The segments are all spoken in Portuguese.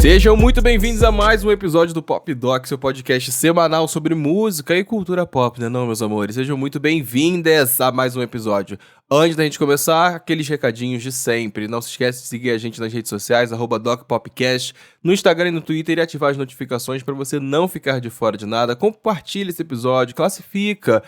Sejam muito bem-vindos a mais um episódio do Pop Doc, seu podcast semanal sobre música e cultura pop, né não, meus amores? Sejam muito bem-vindas a mais um episódio. Antes da gente começar, aqueles recadinhos de sempre. Não se esquece de seguir a gente nas redes sociais, @DocPopcast, no Instagram e no Twitter, e ativar as notificações para você não ficar de fora de nada. Compartilha esse episódio, classifica.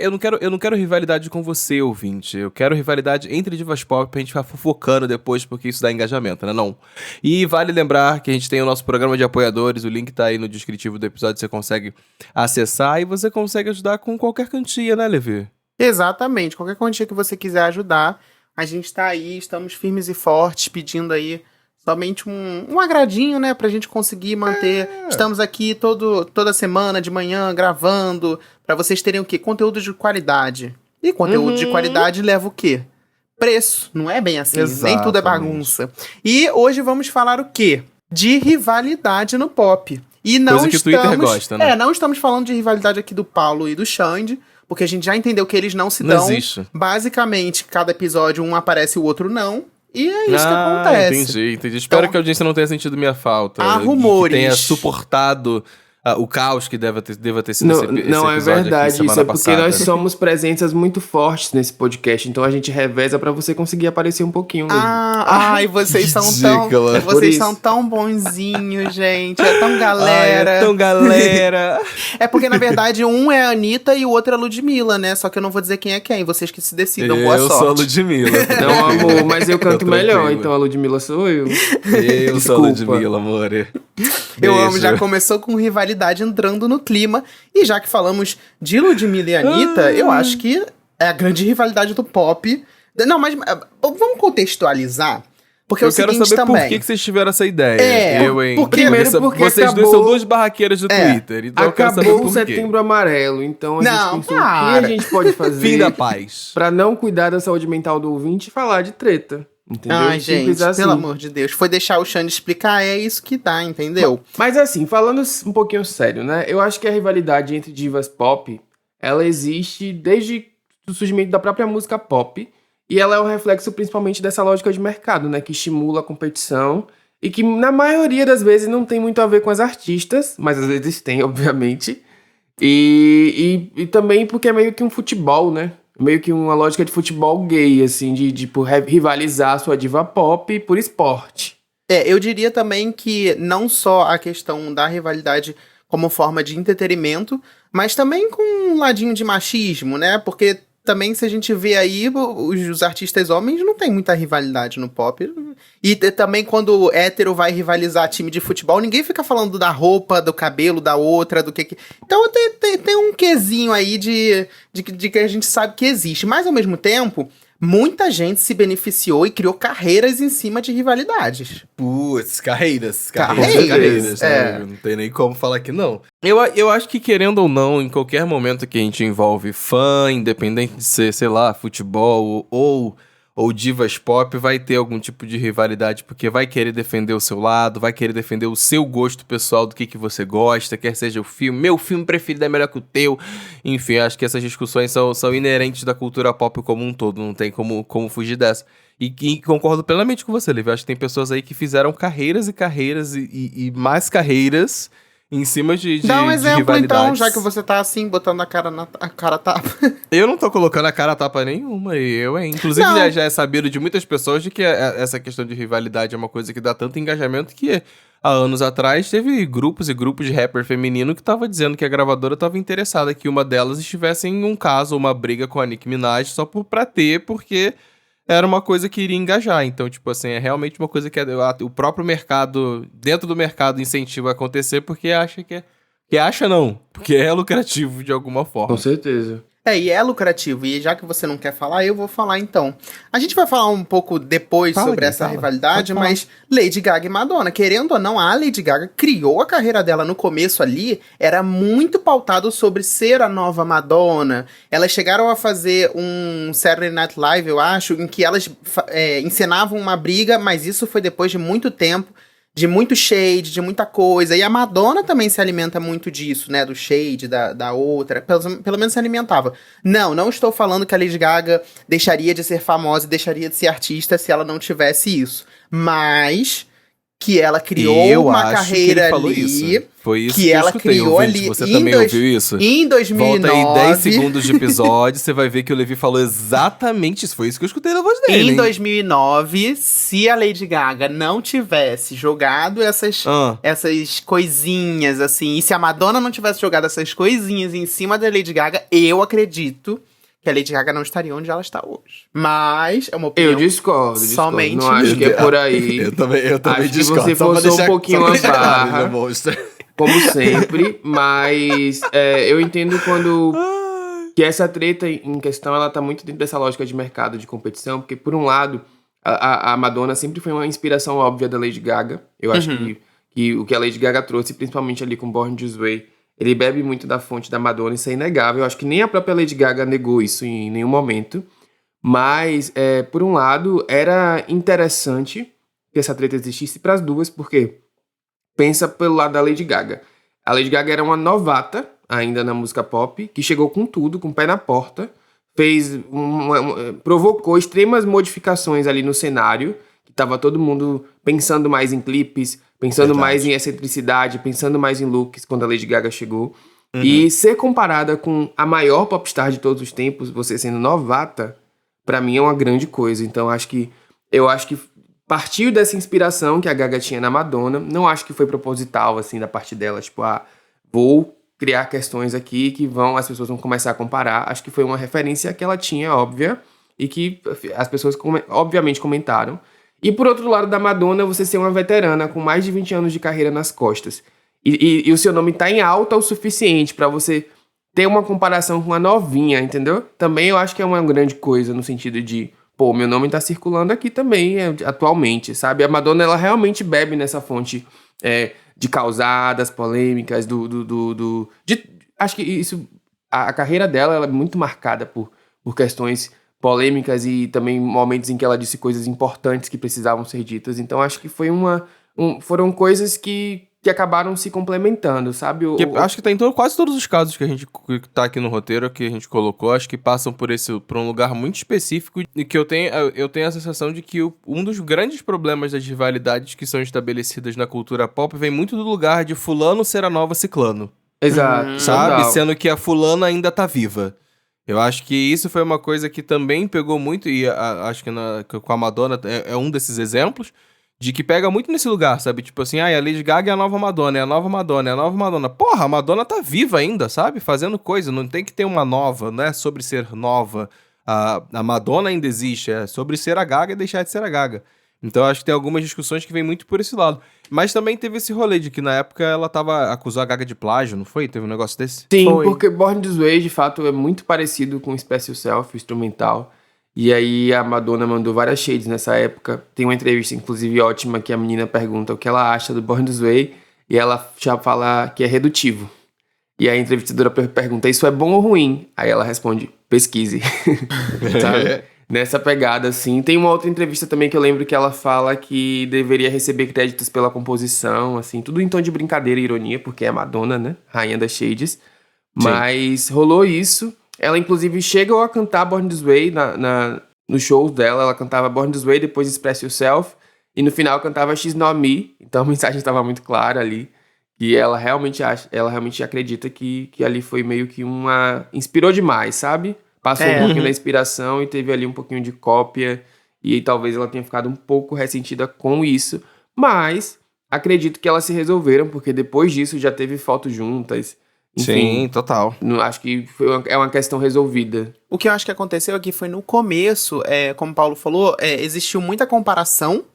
Eu não quero rivalidade com você, ouvinte. Eu quero rivalidade entre divas pop pra gente ficar fofocando depois, porque isso dá engajamento, né não? E vale lembrar que a gente tem o nosso programa de apoiadores, o link tá aí no descritivo do episódio, você consegue acessar e você consegue ajudar com qualquer quantia, né, Levi? Exatamente, qualquer quantia que você quiser ajudar, a gente tá aí, estamos firmes e fortes, pedindo aí somente um agradinho, né, pra gente conseguir manter. Estamos aqui toda semana, de manhã, gravando, pra vocês terem o quê? Conteúdo de qualidade. E conteúdo de qualidade leva o quê? Preço, não é bem assim, Exatamente. nem tudo é bagunça. E hoje vamos falar o quê? De rivalidade no pop. E não Coisa que o Twitter gosta, né? não estamos falando de rivalidade aqui do Paulo e do Xande, porque a gente já entendeu que eles não se Não dão. existe. Basicamente, cada episódio um aparece e o outro não. E é isso que acontece. Entendi. Espero Então, que a audiência não tenha sentido minha falta. há Que rumores. tenha suportado o caos que deva ter sido esse episódio Não é aqui verdade, semana isso é porque passada. nós somos presenças muito fortes nesse podcast, então a gente reveza pra você conseguir aparecer um pouquinho. Ai, vocês são tão. ridícula. Por Vocês isso. são tão bonzinhos, gente. É tão galera. Ai, é tão galera. É porque, na verdade, um é a Anitta e o outro é a Ludmilla, né? Só que eu não vou dizer quem é quem. Vocês que se decidam. Boa Eu sorte. sou a Ludmilla. Não, amor, mas eu canto Tô melhor, tranquilo. então a Ludmilla sou eu. Eu sou a Desculpa. Ludmilla, amor. Eu amo, Beijo. já começou com rivalidade entrando no clima. E já que falamos de Ludmilla e Anitta, eu acho que é a grande rivalidade do pop. Não, mas vamos contextualizar. Porque é Eu o quero seguinte saber também. por que vocês tiveram essa ideia. É, eu, hein? primeiro porque vocês dois acabou- são duas barraqueiras do Twitter. Então eu quero saber Acabou o por quê. Setembro Amarelo, então a Não, gente pensou para. o que a gente pode fazer Fim da paz. pra não cuidar da saúde mental do ouvinte e falar de treta. Entendeu? Ai, Simples gente, assim. pelo amor de Deus. Foi deixar o Xande explicar, é isso que dá, entendeu? Mas assim, falando um pouquinho sério, né? Eu acho que a rivalidade entre divas pop, ela existe desde o surgimento da própria música pop. E ela é um reflexo principalmente dessa lógica de mercado, né? Que estimula a competição e que na maioria das vezes não tem muito a ver com as artistas, mas às vezes tem, obviamente. E também porque é meio que um futebol, né? Meio que uma lógica de futebol gay, assim, de rivalizar a sua diva pop por esporte. Eu diria também que não só a questão da rivalidade como forma de entretenimento, mas também com um ladinho de machismo, né? Porque também, se a gente vê aí, os artistas homens não tem muita rivalidade no pop. E também, quando hétero vai rivalizar time de futebol, ninguém fica falando da roupa, do cabelo da outra, do que... Então, tem um quezinho aí de que a gente sabe que existe. Mas, ao mesmo tempo, muita gente se beneficiou e criou carreiras em cima de rivalidades. Putz, carreiras. Carreiras, né? Não tem nem como falar que não. Eu acho que, querendo ou não, em qualquer momento que a gente envolve fã, independente de ser, sei lá, futebol ou divas pop, vai ter algum tipo de rivalidade, porque vai querer defender o seu lado, vai querer defender o seu gosto pessoal do que você gosta, quer seja o filme, meu filme preferido é melhor que o teu. Enfim, acho que essas discussões são inerentes da cultura pop como um todo, não tem como fugir dessa. E concordo plenamente com você, Liv. Acho que tem pessoas aí que fizeram carreiras e carreiras e mais carreiras em cima de Dá um de exemplo, então, rivalidades. já que você tá assim, botando a cara tapa. Eu não tô colocando a cara a tapa nenhuma, hein? Inclusive, Não. já é sabido de muitas pessoas de que essa questão de rivalidade é uma coisa que dá tanto engajamento que há anos atrás teve grupos e grupos de rapper feminino que tava dizendo que a gravadora tava interessada que uma delas estivesse em um caso, uma briga com a Nicki Minaj só pra ter, porque era uma coisa que iria engajar. Então, tipo assim, é realmente uma coisa que o próprio mercado, dentro do mercado, incentiva a acontecer porque acha que acha não, porque é lucrativo de alguma forma. Com certeza. E é lucrativo. E já que você não quer falar, eu vou falar então. A gente vai falar um pouco depois Fala, sobre Gui, essa fala. rivalidade, Pode falar. mas Lady Gaga e Madonna, querendo ou não, a Lady Gaga criou a carreira dela no começo ali, era muito pautado sobre ser a nova Madonna. Elas chegaram a fazer um Saturday Night Live, eu acho, em que elas encenavam uma briga, mas isso foi depois de muito tempo. De muito shade, de muita coisa. E a Madonna também se alimenta muito disso, né? Do shade, da outra. Pelo menos se alimentava. Não estou falando que a Lady Gaga deixaria de ser famosa e deixaria de ser artista se ela não tivesse isso. Mas que ela criou Eu uma acho carreira que ele falou ali. isso. Foi isso que que eu ela escutei, criou ouvinte. ali Você em também dois- ouviu isso? Em 2009. Volta aí 10 segundos de episódio, você vai ver que o Levi falou exatamente isso. Foi isso que eu escutei na voz dele, Em hein? 2009, se a Lady Gaga não tivesse jogado essas coisinhas, assim, e se a Madonna não tivesse jogado essas coisinhas em cima da Lady Gaga, eu acredito que a Lady Gaga não estaria onde ela está hoje. Mas é uma opinião Eu discordo. somente Não acho que é por aí. Eu também Acho que discordo. você só pra forçou um deixar- pouquinho só pra a deixar claro, barra. meu monstro. Como sempre, mas eu entendo quando que essa treta em questão, ela tá muito dentro dessa lógica de mercado, de competição, porque por um lado, a Madonna sempre foi uma inspiração óbvia da Lady Gaga. Eu acho que o que a Lady Gaga trouxe, principalmente ali com Born This Way, ele bebe muito da fonte da Madonna, isso é inegável. Eu acho que nem a própria Lady Gaga negou isso em nenhum momento. Mas, por um lado, era interessante que essa treta existisse para as duas, porque pensa pelo lado da Lady Gaga. A Lady Gaga era uma novata ainda na música pop, que chegou com tudo, com o pé na porta, provocou extremas modificações ali no cenário, que tava todo mundo pensando mais em clipes, pensando mais em excentricidade, pensando mais em looks quando a Lady Gaga chegou. E ser comparada com a maior popstar de todos os tempos, você sendo novata, pra mim é uma grande coisa. Então eu acho que partiu dessa inspiração que a Gaga tinha na Madonna. Não acho que foi proposital, assim, da parte dela. Tipo, vou criar questões aqui que as pessoas vão começar a comparar. Acho que foi uma referência que ela tinha, óbvia, e que as pessoas, obviamente, comentaram. E por outro lado da Madonna, você ser uma veterana com mais de 20 anos de carreira nas costas. E o seu nome tá em alta o suficiente pra você ter uma comparação com a novinha, entendeu? Também eu acho que é uma grande coisa no sentido de... Pô, meu nome tá circulando aqui também, atualmente, sabe? A Madonna, ela realmente bebe nessa fonte de causadas, polêmicas, acho que isso... A carreira dela, ela é muito marcada por questões polêmicas e também momentos em que ela disse coisas importantes que precisavam ser ditas. Então, acho que foram coisas que acabaram se complementando, sabe? Acho que tá em quase todos os casos que a gente que tá aqui no roteiro, que a gente colocou, acho que passam por um lugar muito específico e que eu tenho a sensação de que um dos grandes problemas das rivalidades que são estabelecidas na cultura pop vem muito do lugar de fulano ser a nova ciclano. Exato. Sabe? Total. Sendo que a fulana ainda tá viva. Eu acho que isso foi uma coisa que também pegou muito, e acho que com a Madonna é um desses exemplos, de que pega muito nesse lugar, sabe? Tipo assim, a Lady Gaga é a nova Madonna, é a nova Madonna, é a nova Madonna. Porra, a Madonna tá viva ainda, sabe? Fazendo coisa, não tem que ter uma nova, não é sobre ser nova. A Madonna ainda existe, é sobre ser a Gaga e deixar de ser a Gaga. Então acho que tem algumas discussões que vêm muito por esse lado. Mas também teve esse rolê de que na época ela acusou a Gaga de plágio, não foi? Teve um negócio desse? Sim, Foi. porque Born This Way, de fato, é muito parecido com Special Self, o instrumental. E aí a Madonna mandou várias shades nessa época. Tem uma entrevista, inclusive, ótima, que a menina pergunta o que ela acha do Born This Way, e ela já fala que é redutivo. E a entrevistadora pergunta, isso é bom ou ruim? Aí ela responde, pesquise. Sabe? Nessa pegada, assim. Tem uma outra entrevista também que eu lembro que ela fala que deveria receber créditos pela composição, assim. Tudo em tom de brincadeira e ironia, porque é a Madonna, né? Rainha das shades. Mas rolou isso. Ela, inclusive, chegou a cantar Born This Way nos shows dela. Ela cantava Born This Way, depois Express Yourself. E no final cantava She's Not Me. Então a mensagem estava muito clara ali. E ela realmente acredita que ali foi meio que inspirou demais, sabe? Passou um pouquinho da inspiração e teve ali um pouquinho de cópia. E talvez ela tenha ficado um pouco ressentida com isso. Mas acredito que elas se resolveram, porque depois disso já teve fotos juntas. Enfim, Sim, total. acho que é uma questão resolvida. O que eu acho que aconteceu aqui foi no começo, como o Paulo falou, existiu muita comparação.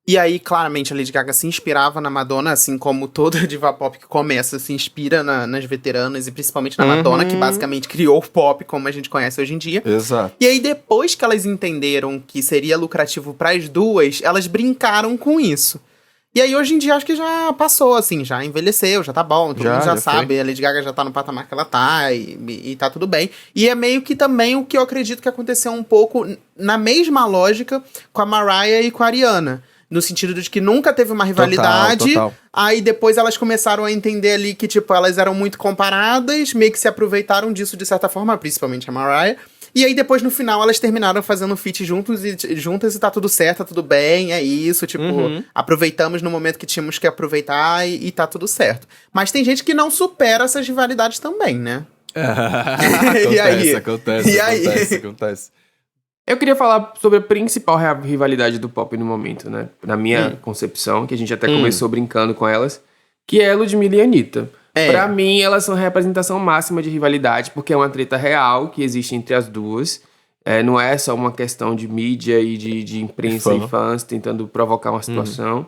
E aí, claramente, a Lady Gaga se inspirava na Madonna, assim como toda diva pop que começa se inspira nas veteranas e principalmente na Madonna, que basicamente criou o pop como a gente conhece hoje em dia. Exato. E aí, depois que elas entenderam que seria lucrativo para as duas, elas brincaram com isso. E aí, hoje em dia, acho que já passou, assim, já envelheceu, já tá bom, todo mundo já sabe, foi. a Lady Gaga já tá no patamar que ela tá e tá tudo bem. E é meio que também o que eu acredito que aconteceu um pouco na mesma lógica com a Mariah e com a Ariana. No sentido de que nunca teve uma rivalidade, Total. aí depois elas começaram a entender ali que, tipo, elas eram muito comparadas, meio que se aproveitaram disso de certa forma, principalmente a Mariah. E aí depois no final elas terminaram fazendo feat juntas e tá tudo certo, tá tudo bem, é isso, tipo, aproveitamos no momento que tínhamos que aproveitar e tá tudo certo. Mas tem gente que não supera essas rivalidades também, né? Acontece. Eu queria falar sobre a principal rivalidade do pop no momento, né? Na minha concepção, que a gente até começou brincando com elas, que é Ludmilla e Anitta. Pra mim, elas são a representação máxima de rivalidade, porque é uma treta real que existe entre as duas. Não é só uma questão de mídia e de imprensa e fãs tentando provocar uma situação.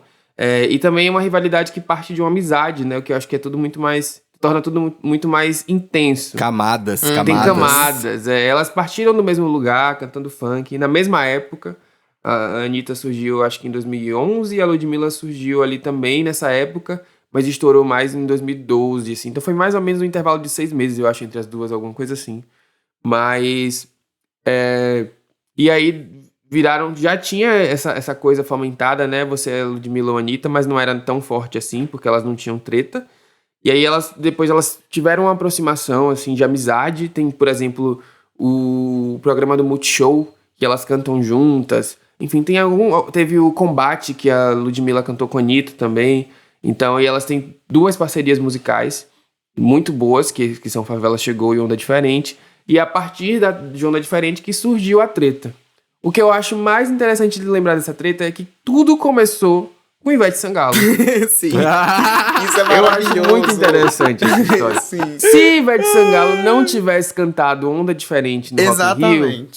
E também é uma rivalidade que parte de uma amizade, né? O que eu acho que é tudo muito mais... torna tudo muito mais intenso. Camadas. Tem camadas. Elas partiram do mesmo lugar, cantando funk. Na mesma época, a Anitta surgiu, acho que em 2011, e a Ludmilla surgiu ali também nessa época, mas estourou mais em 2012, assim. Então foi mais ou menos um intervalo de 6 meses, eu acho, entre as duas, alguma coisa assim. Mas... E aí viraram... Já tinha essa coisa fomentada, né? Você é Ludmilla ou Anitta, mas não era tão forte assim, porque elas não tinham treta. E aí depois elas tiveram uma aproximação, assim, de amizade. Tem, por exemplo, o programa do Multishow, que elas cantam juntas. Enfim, teve o Combate, que a Ludmilla cantou com a Anitta também. Então, e elas têm 2 parcerias musicais muito boas, que são Favela Chegou e Onda Diferente. E a partir de Onda Diferente que surgiu a treta. O que eu acho mais interessante de lembrar dessa treta é que tudo começou com Ivete Sangalo. Sim. Isso é maravilhoso. Eu acho muito interessante essa história. Sim. Se Ivete Sangalo não tivesse cantado Onda Diferente no Rock in Rio,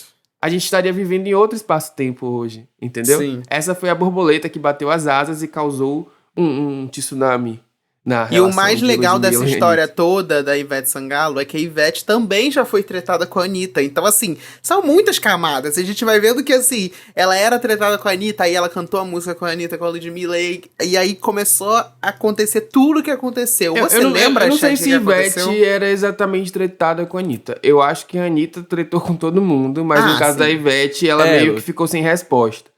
a gente estaria vivendo em outro espaço-tempo hoje, entendeu? Sim. Essa foi a borboleta que bateu as asas e causou um tsunami na relação. E o mais legal dessa história toda da Ivete Sangalo é que a Ivete também já foi tretada com a Anitta. Então, assim, são muitas camadas. A gente vai vendo que, assim, ela era tretada com a Anitta, aí ela cantou a música com a Anitta, com a Ludmilla, e aí começou a acontecer tudo o que aconteceu. Você lembra, eu não sei se a Ivete era exatamente tretada com a Anitta. Eu acho que a Anitta tretou com todo mundo, mas no caso da Ivete, ela meio que ficou sem resposta.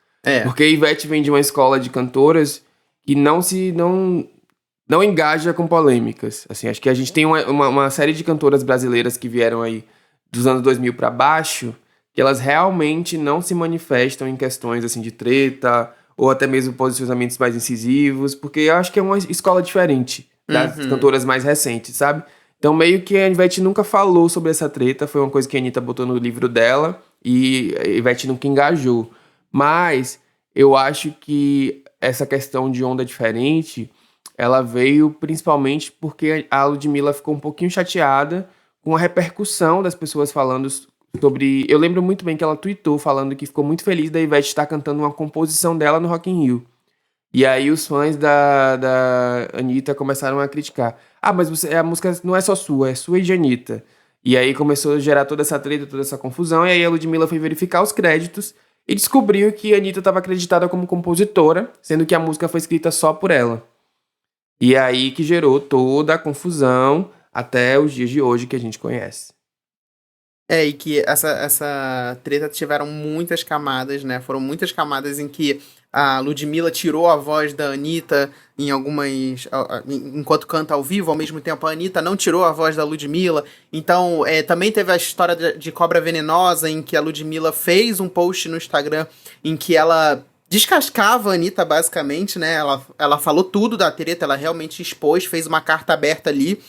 Porque a Ivete vem de uma escola de cantoras que não engaja com polêmicas. Assim, acho que a gente tem uma série de cantoras brasileiras que vieram aí dos anos 2000 para baixo, que elas realmente não se manifestam em questões assim de treta, ou até mesmo posicionamentos mais incisivos, porque eu acho que é uma escola diferente das cantoras mais recentes, sabe? Então meio que a Ivete nunca falou sobre essa treta, foi uma coisa que a Anitta botou no livro dela, e a Ivete nunca engajou. Mas eu acho que essa questão de Onda Diferente, ela veio principalmente porque a Ludmilla ficou um pouquinho chateada com a repercussão das pessoas falando sobre... Eu lembro muito bem que ela tweetou falando que ficou muito feliz da Ivete estar cantando uma composição dela no Rock in Rio. E aí os fãs da Anitta começaram a criticar. Mas a música não é só sua, é sua e de Anitta. E aí começou a gerar toda essa treta, toda essa confusão, e aí a Ludmilla foi verificar os créditos e descobriu que a Anitta estava acreditada como compositora, sendo que a música foi escrita só por ela. E aí que gerou toda a confusão até os dias de hoje que a gente conhece. E que essa treta tiveram muitas camadas, né? Foram muitas camadas em que a Ludmilla tirou a voz da Anitta em algumas... enquanto canta ao vivo, ao mesmo tempo a Anitta não tirou a voz da Ludmilla. Então, também teve a história de Cobra Venenosa, em que a Ludmilla fez um post no Instagram em que ela descascava a Anitta, basicamente, né? Ela falou tudo da treta, ela realmente expôs, fez uma carta aberta ali.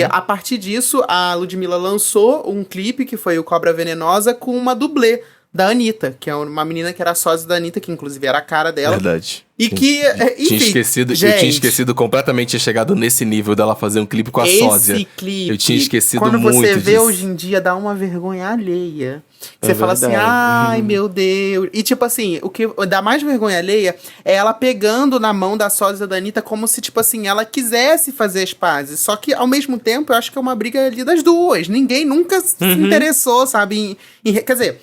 A partir disso, a Ludmilla lançou um clipe, que foi o Cobra Venenosa, com uma dublê da Anitta, que é uma menina que era sósia da Anitta, que inclusive era a cara dela. Verdade. E que, enfim, eu tinha esquecido completamente, tinha chegado nesse nível dela fazer um clipe com a sósia. Esse clipe, eu tinha esquecido quando muito você vê disso. hoje em dia, dá uma vergonha alheia. Você fala assim, ai meu Deus. E tipo assim, o que dá mais vergonha alheia é ela pegando na mão da sósia da Anitta como se, tipo assim, ela quisesse fazer as pazes. Só que, ao mesmo tempo, eu acho que é uma briga ali das duas. Ninguém nunca se interessou, sabe? Quer dizer...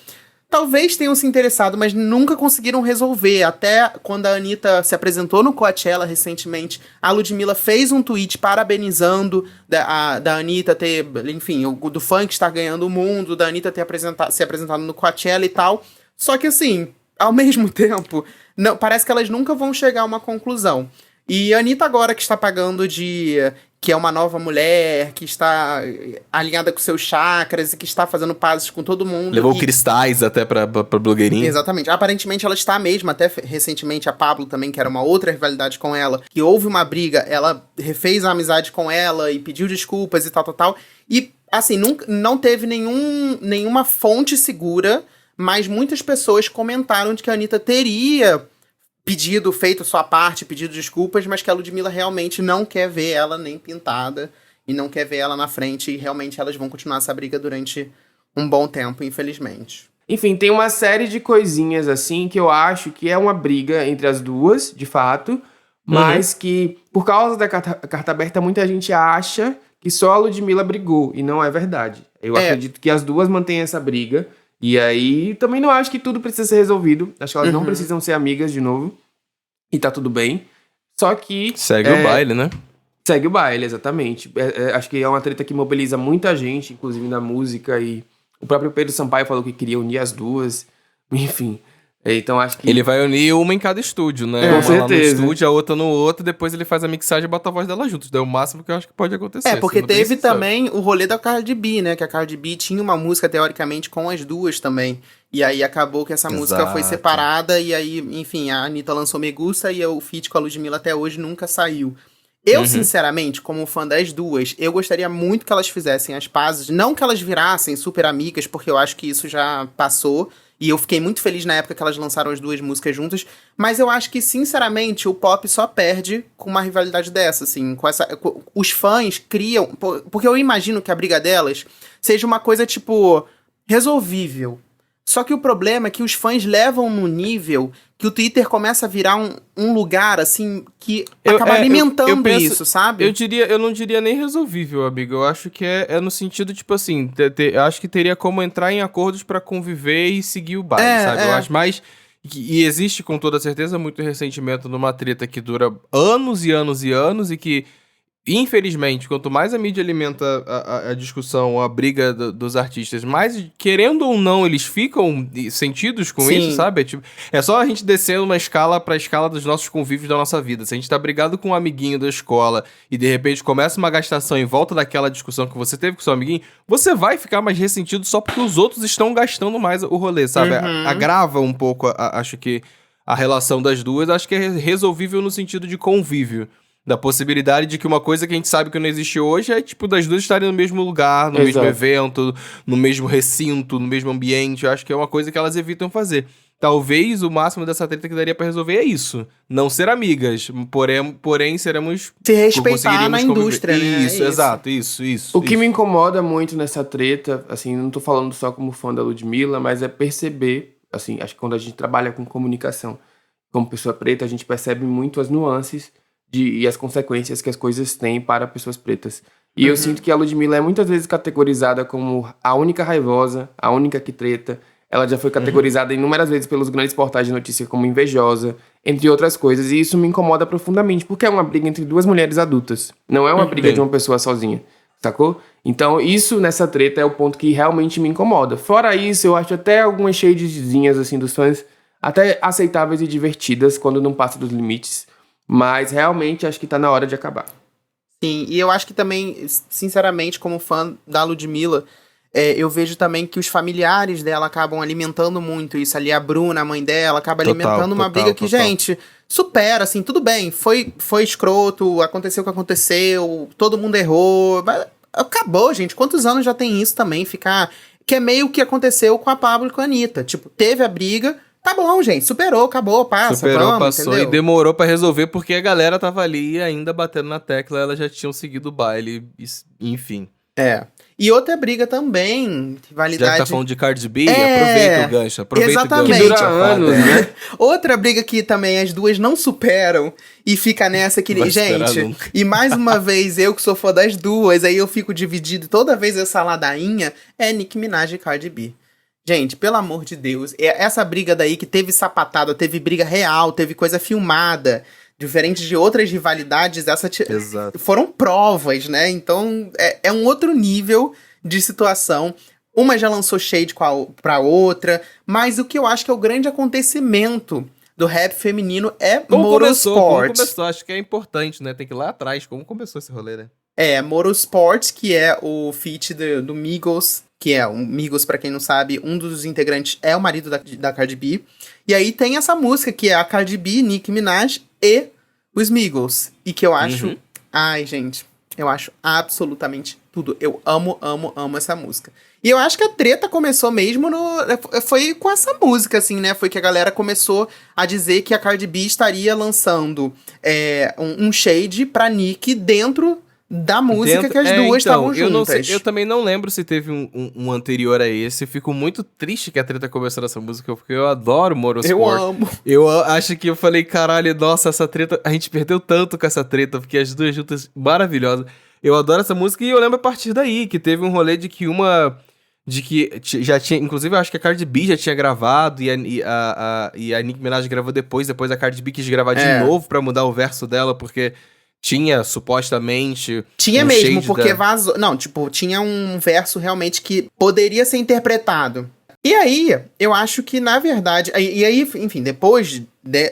Talvez tenham se interessado, mas nunca conseguiram resolver. Até quando a Anitta se apresentou no Coachella recentemente, a Ludmilla fez um tweet parabenizando da Anitta ter, enfim, do funk estar ganhando o mundo, da Anitta ter se apresentado no Coachella e tal. Só que assim, ao mesmo tempo, não, parece que elas nunca vão chegar a uma conclusão. E a Anitta agora que está pagando de... que é uma nova mulher, que está alinhada com seus chakras e que está fazendo pazes com todo mundo. Levou cristais até pra blogueirinha. Exatamente. Aparentemente ela está mesmo, até recentemente a Pablo também, que era uma outra rivalidade com ela, que houve uma briga, ela refez a amizade com ela e pediu desculpas e tal. E, assim, não teve nenhuma fonte segura, mas muitas pessoas comentaram de que a Anitta teria feito sua parte, pedido desculpas, mas que a Ludmilla realmente não quer ver ela nem pintada e não quer ver ela na frente, e realmente elas vão continuar essa briga durante um bom tempo, infelizmente. Enfim, tem uma série de coisinhas assim que eu acho que é uma briga entre as duas, de fato, mas que, por causa da carta aberta, muita gente acha que só a Ludmilla brigou, e não é verdade. Eu acredito que as duas mantêm essa briga, e aí também não acho que tudo precisa ser resolvido, acho que elas não precisam ser amigas de novo, e tá tudo bem, só que... Segue o baile, né? Segue o baile, exatamente. Acho que é uma treta que mobiliza muita gente, inclusive na música, e o próprio Pedro Sampaio falou que queria unir as duas, enfim. Então acho que... Ele vai unir uma em cada estúdio, né? Com uma certeza. lá no estúdio, a outra no outro, depois ele faz a mixagem e bota a voz dela juntos. É o máximo que eu acho que pode acontecer. Porque teve também o rolê da Cardi B, né? Que a Cardi B tinha uma música, teoricamente, com as duas também. E aí acabou que essa música foi separada, e aí, enfim, a Anitta lançou Me Gusta e o feat com a Ludmilla até hoje nunca saiu. Eu, sinceramente, como fã das duas, eu gostaria muito que elas fizessem as pazes. Não que elas virassem super amigas, porque eu acho que isso já passou. E eu fiquei muito feliz na época que elas lançaram as duas músicas juntas. Mas eu acho que, sinceramente, o pop só perde com uma rivalidade dessa, assim. Os fãs criam... Porque eu imagino que a briga delas seja uma coisa, tipo, resolvível. Só que o problema é que os fãs levam no nível que o Twitter começa a virar um lugar, assim, que acaba alimentando eu penso, isso, sabe? Eu não diria nem resolvível, amigo. Eu acho que é no sentido, tipo assim, eu acho que teria como entrar em acordos pra conviver e seguir o baile, sabe? Eu acho mais... E existe, com toda certeza, muito ressentimento numa treta que dura anos e anos e anos e que... Infelizmente, quanto mais a mídia alimenta a discussão, a briga dos artistas, mais, querendo ou não, eles ficam sentidos com isso, sabe? É só a gente descendo uma escala pra escala dos nossos convívios da nossa vida. Se a gente tá brigado com um amiguinho da escola e de repente começa uma gastação em volta daquela discussão que você teve com seu amiguinho, você vai ficar mais ressentido só porque os outros estão gastando mais o rolê, sabe? Agrava um pouco, acho que, a relação das duas. Acho que é resolvível no sentido de convívio. Da possibilidade de que uma coisa que a gente sabe que não existe hoje é, tipo, das duas estarem no mesmo lugar, no mesmo evento, no mesmo recinto, no mesmo ambiente. Eu acho que é uma coisa que elas evitam fazer. Talvez o máximo dessa treta que daria pra resolver é isso. Não ser amigas, porém seremos... Se respeitar na indústria, né? Isso, exato, isso. O que me incomoda muito nessa treta, assim, não tô falando só como fã da Ludmilla, mas é perceber, assim, acho que quando a gente trabalha com comunicação, como pessoa preta, a gente percebe muito as nuances e as consequências que as coisas têm para pessoas pretas. E eu sinto que a Ludmilla é muitas vezes categorizada como a única raivosa, a única que treta. Ela já foi categorizada inúmeras vezes pelos grandes portais de notícia como invejosa, entre outras coisas. E isso me incomoda profundamente, porque é uma briga entre duas mulheres adultas. Não é uma briga de uma pessoa sozinha, sacou? Então isso nessa treta é o ponto que realmente me incomoda. Fora isso, eu acho até algumas shadezinhas assim dos fãs até aceitáveis e divertidas quando não passa dos limites. Mas realmente acho que tá na hora de acabar. Sim, e eu acho que também, sinceramente, como fã da Ludmilla, eu vejo também que os familiares dela acabam alimentando muito isso. Ali a Bruna, a mãe dela, acaba alimentando uma briga que, gente, supera, assim, tudo bem. Foi escroto, aconteceu o que aconteceu, todo mundo errou. Mas acabou, gente. Quantos anos já tem isso também? Que é meio que aconteceu com a Pablo e com a Anitta. Tipo, teve a briga... Tá bom, gente, superou, acabou, passou entendeu? E demorou pra resolver porque a galera tava ali ainda batendo na tecla, elas já tinham seguido o baile, enfim. E outra briga também, rivalidade... Já que tá falando de Cardi B, aproveita o gancho, exatamente. Que dura anos, né? Outra briga que também as duas não superam e fica nessa que... Gente, e mais uma vez, eu que sou fã das duas, aí eu fico dividido toda vez essa ladainha, é Nicki Minaj e Cardi B. Gente, pelo amor de Deus, essa briga daí que teve sapatada, teve briga real, teve coisa filmada, diferente de outras rivalidades, foram provas, né? Então, é um outro nível de situação. Uma já lançou shade pra outra, mas o que eu acho que é o grande acontecimento do rap feminino é Como Motorsport. começou? Acho que é importante, né? Tem que ir lá atrás, como começou esse rolê, né? É, Motorsport, que é o feat do Migos, que é o Migos, pra quem não sabe, um dos integrantes é o marido da Cardi B. E aí tem essa música que é a Cardi B, Nicki Minaj e os Migos. E que eu acho... Ai, gente, eu acho absolutamente tudo. Eu amo, amo, amo essa música. E eu acho que a treta começou mesmo foi com essa música, assim, né? Foi que a galera começou a dizer que a Cardi B estaria lançando um shade pra Nicki dentro da música que as duas estavam juntas. Eu não sei, eu também não lembro se teve um anterior a esse. Eu fico muito triste que a treta começou nessa música, porque eu adoro Motorsport. Eu amo. Eu acho que eu falei, caralho, nossa, essa treta... A gente perdeu tanto com essa treta, porque as duas juntas maravilhosas. Eu adoro essa música e eu lembro a partir daí, que teve um rolê de que já tinha... Inclusive, eu acho que a Cardi B já tinha gravado e a Nicki Minaj gravou depois a Cardi B quis gravar de novo pra mudar o verso dela, porque... Tinha, supostamente... Tinha mesmo, porque vazou... Não, tipo, tinha um verso realmente que poderia ser interpretado. E aí, eu acho que, na verdade... E aí, enfim, depois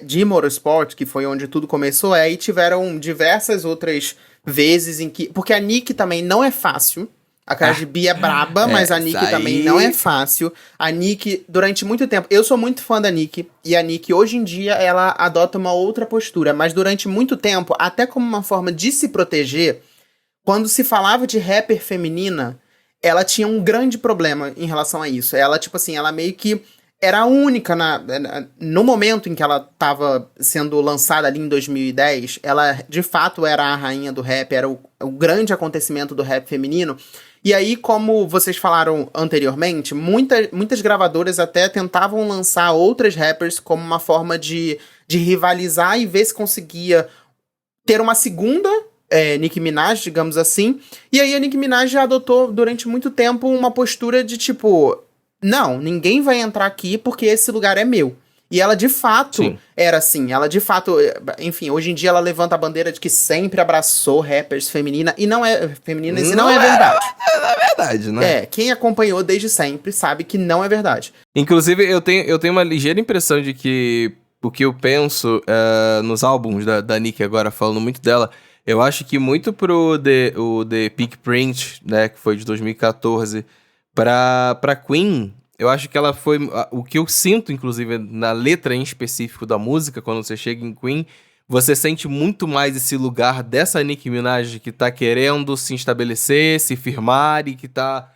de Motorsport, que foi onde tudo começou, aí tiveram diversas outras vezes em que... Porque a Nicki também não é fácil. A Cardi B é braba, mas a Nicki também não é fácil. A Nicki, durante muito tempo... Eu sou muito fã da Nicki. E a Nicki, hoje em dia, ela adota uma outra postura. Mas durante muito tempo, até como uma forma de se proteger, quando se falava de rapper feminina, ela tinha um grande problema em relação a isso. Ela, tipo assim, ela meio que era a única no momento em que ela tava sendo lançada ali em 2010, ela de fato era a rainha do rap, era o grande acontecimento do rap feminino. E aí, como vocês falaram anteriormente, muitas gravadoras até tentavam lançar outras rappers como uma forma de rivalizar e ver se conseguia ter uma segunda Nicki Minaj, digamos assim. E aí a Nicki Minaj já adotou durante muito tempo uma postura de tipo... Não, ninguém vai entrar aqui porque esse lugar é meu. E ela, de fato, era assim. Ela, de fato, enfim, hoje em dia ela levanta a bandeira de que sempre abraçou rappers femininas e não é verdade. É verdade, né? Quem acompanhou desde sempre sabe que não é verdade. Inclusive, eu tenho uma ligeira impressão de que o que eu penso nos álbuns da Nicki agora, falando muito dela, eu acho que muito pro The Pink Print, né, que foi de 2014... Pra Queen, eu acho que ela foi... O que eu sinto, inclusive, na letra em específico da música, quando você chega em Queen, você sente muito mais esse lugar dessa Nicki Minaj que tá querendo se estabelecer, se firmar e que tá...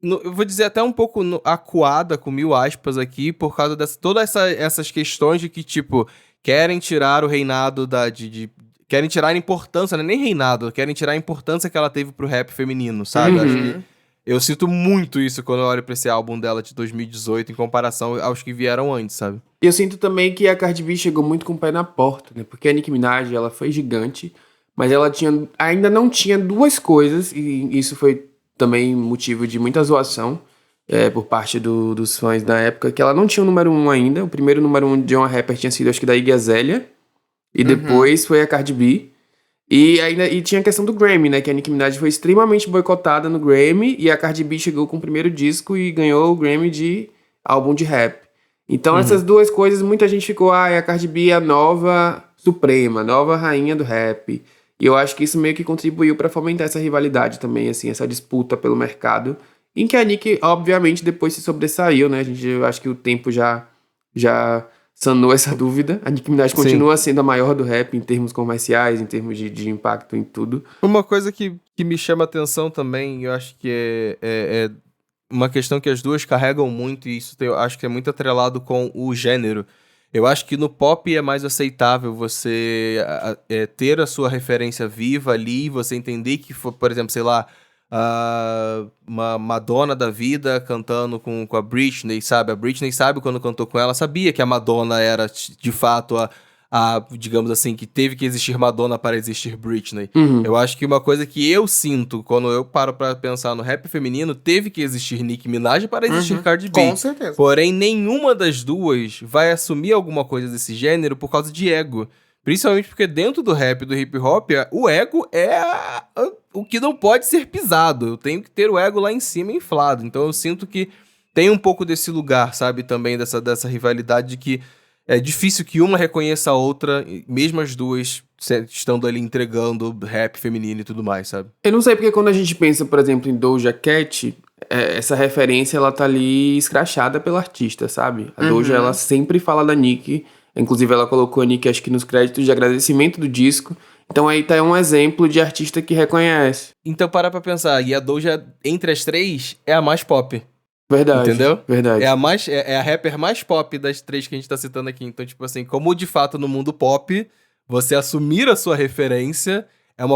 eu vou dizer até um pouco acuada, com 1000 aspas aqui, por causa de todas essas questões de que, tipo, querem tirar o reinado querem tirar a importância, não é nem reinado, querem tirar a importância que ela teve pro rap feminino, sabe? Acho que eu sinto muito isso quando eu olho pra esse álbum dela de 2018 em comparação aos que vieram antes, sabe? E eu sinto também que a Cardi B chegou muito com o pé na porta, né? Porque a Nicki Minaj, ela foi gigante, mas ela ainda não tinha duas coisas, e isso foi também motivo de muita zoação por parte dos fãs da época, que ela não tinha o número 1 ainda. O primeiro número 1 de uma rapper tinha sido, acho que da Iggy Azalea, e depois foi a Cardi B. E tinha a questão do Grammy, né? Que a Nicki Minaj foi extremamente boicotada no Grammy e a Cardi B chegou com o primeiro disco e ganhou o Grammy de álbum de rap. Então essas duas coisas, muita gente ficou, a Cardi B é a nova suprema, nova rainha do rap. E eu acho que isso meio que contribuiu pra fomentar essa rivalidade também, assim, essa disputa pelo mercado, em que a Nicki, obviamente, depois se sobressaiu, né? Eu acho que o tempo já sanou essa dúvida. A Nicki Minaj continua sendo a maior do rap em termos comerciais, em termos de impacto em tudo. Uma coisa que me chama atenção também, eu acho que é uma questão que as duas carregam muito, e isso eu acho que é muito atrelado com o gênero. Eu acho que no pop é mais aceitável você ter a sua referência viva ali, você entender que, por exemplo, sei lá, uma Madonna da vida cantando com a Britney, sabe? A Britney sabe quando cantou com ela, sabia que a Madonna era de fato digamos assim, que teve que existir Madonna para existir Britney. Eu acho que uma coisa que eu sinto quando eu paro pra pensar no rap feminino, teve que existir Nicki Minaj para existir Cardi B. Com certeza. Porém, nenhuma das duas vai assumir alguma coisa desse gênero por causa de ego. Principalmente porque dentro do rap e do hip hop, o ego é o que não pode ser pisado. Eu tenho que ter o ego lá em cima inflado. Então eu sinto que tem um pouco desse lugar, sabe? Também dessa rivalidade de que é difícil que uma reconheça a outra, mesmo as duas estando ali entregando rap feminino e tudo mais, sabe? Eu não sei porque quando a gente pensa, por exemplo, em Doja Cat, essa referência, ela tá ali escrachada pela artista, sabe? A Doja, ela sempre fala da Nicki, inclusive ela colocou a Nicki, acho que nos créditos de agradecimento do disco. Então aí tá um exemplo de artista que reconhece. Então para pra pensar, e a Doja, entre as três, é a mais pop. Verdade. Entendeu? Verdade. É a rapper mais pop das três que a gente tá citando aqui. Então, tipo assim, como de fato no mundo pop, você assumir a sua referência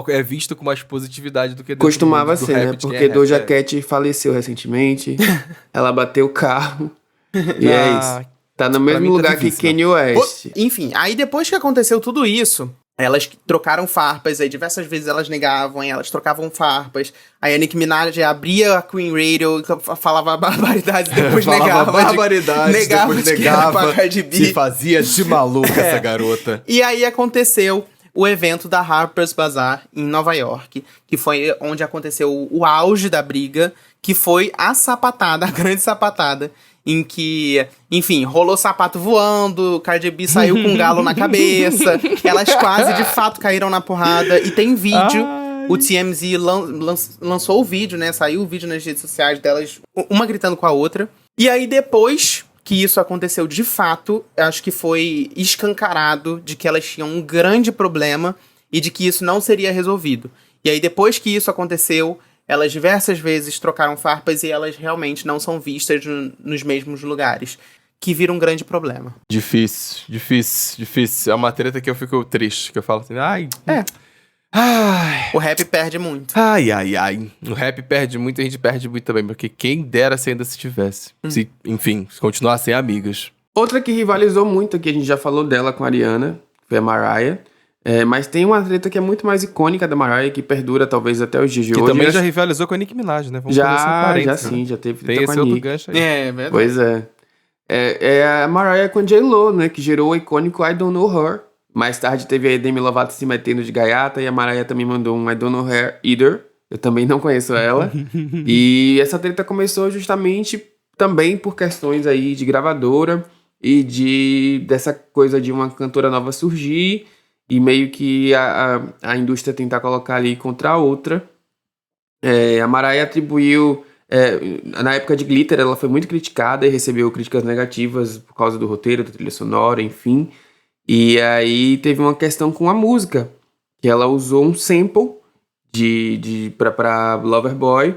é visto com mais positividade do que dentro Costumava do ser, rap né? de quem Porque é rap, Doja Cat faleceu recentemente. Ela bateu o carro. E é isso. Tá no mesmo mim tá lugar que difícil, Kanye West. Enfim, aí depois que aconteceu tudo isso, elas trocaram farpas, aí diversas vezes elas negavam, aí elas trocavam farpas. Aí a Nicki Minaj abria a Queen Radio, falava barbaridades, depois negava. Negava de que era pra Cardi B. se fazia de maluca essa garota. E aí aconteceu o evento da Harper's Bazaar em Nova York, que foi onde aconteceu o auge da briga, que foi a sapatada, a grande sapatada, em que, enfim, rolou sapato voando, Cardi B saiu com um galo na cabeça, elas quase de fato caíram na porrada, e tem vídeo. O TMZ lançou o vídeo, né? Saiu o vídeo nas redes sociais delas, uma gritando com a outra. E aí depois que isso aconteceu de fato, acho que foi escancarado de que elas tinham um grande problema e de que isso não seria resolvido. E aí depois que isso aconteceu, elas diversas vezes trocaram farpas e elas realmente não são vistas nos mesmos lugares, que vira um grande problema. Difícil. É uma treta que eu fico triste, que eu falo assim, ai... O rap perde muito. Ai. O rap perde muito e a gente perde muito também, porque quem dera se ainda se tivesse. Se continuassem amigas. Outra que rivalizou muito, que a gente já falou dela com a Ariana, foi a Mariah. Mas tem uma treta que é muito mais icônica da Mariah, que perdura talvez até os dias de hoje. Que também já rivalizou com a Nicki Minaj, né? Vamos já teve tem treta esse com a outro Nicki. gancho aí. É verdade. Pois é. É a Mariah com a J.Lo, né? Que gerou o icônico I Don't Know Her. Mais tarde teve a Demi Lovato se metendo de gaiata e a Mariah também mandou um I Don't Know Her Either. Eu também não conheço ela. E essa treta começou justamente também por questões aí de gravadora e dessa coisa de uma cantora nova surgir e meio que a indústria tentar colocar ali contra a outra. A Mariah atribuiu... na época de Glitter, ela foi muito criticada e recebeu críticas negativas por causa do roteiro, da trilha sonora, enfim. E aí teve uma questão com a música, que ela usou um sample pra Loverboy.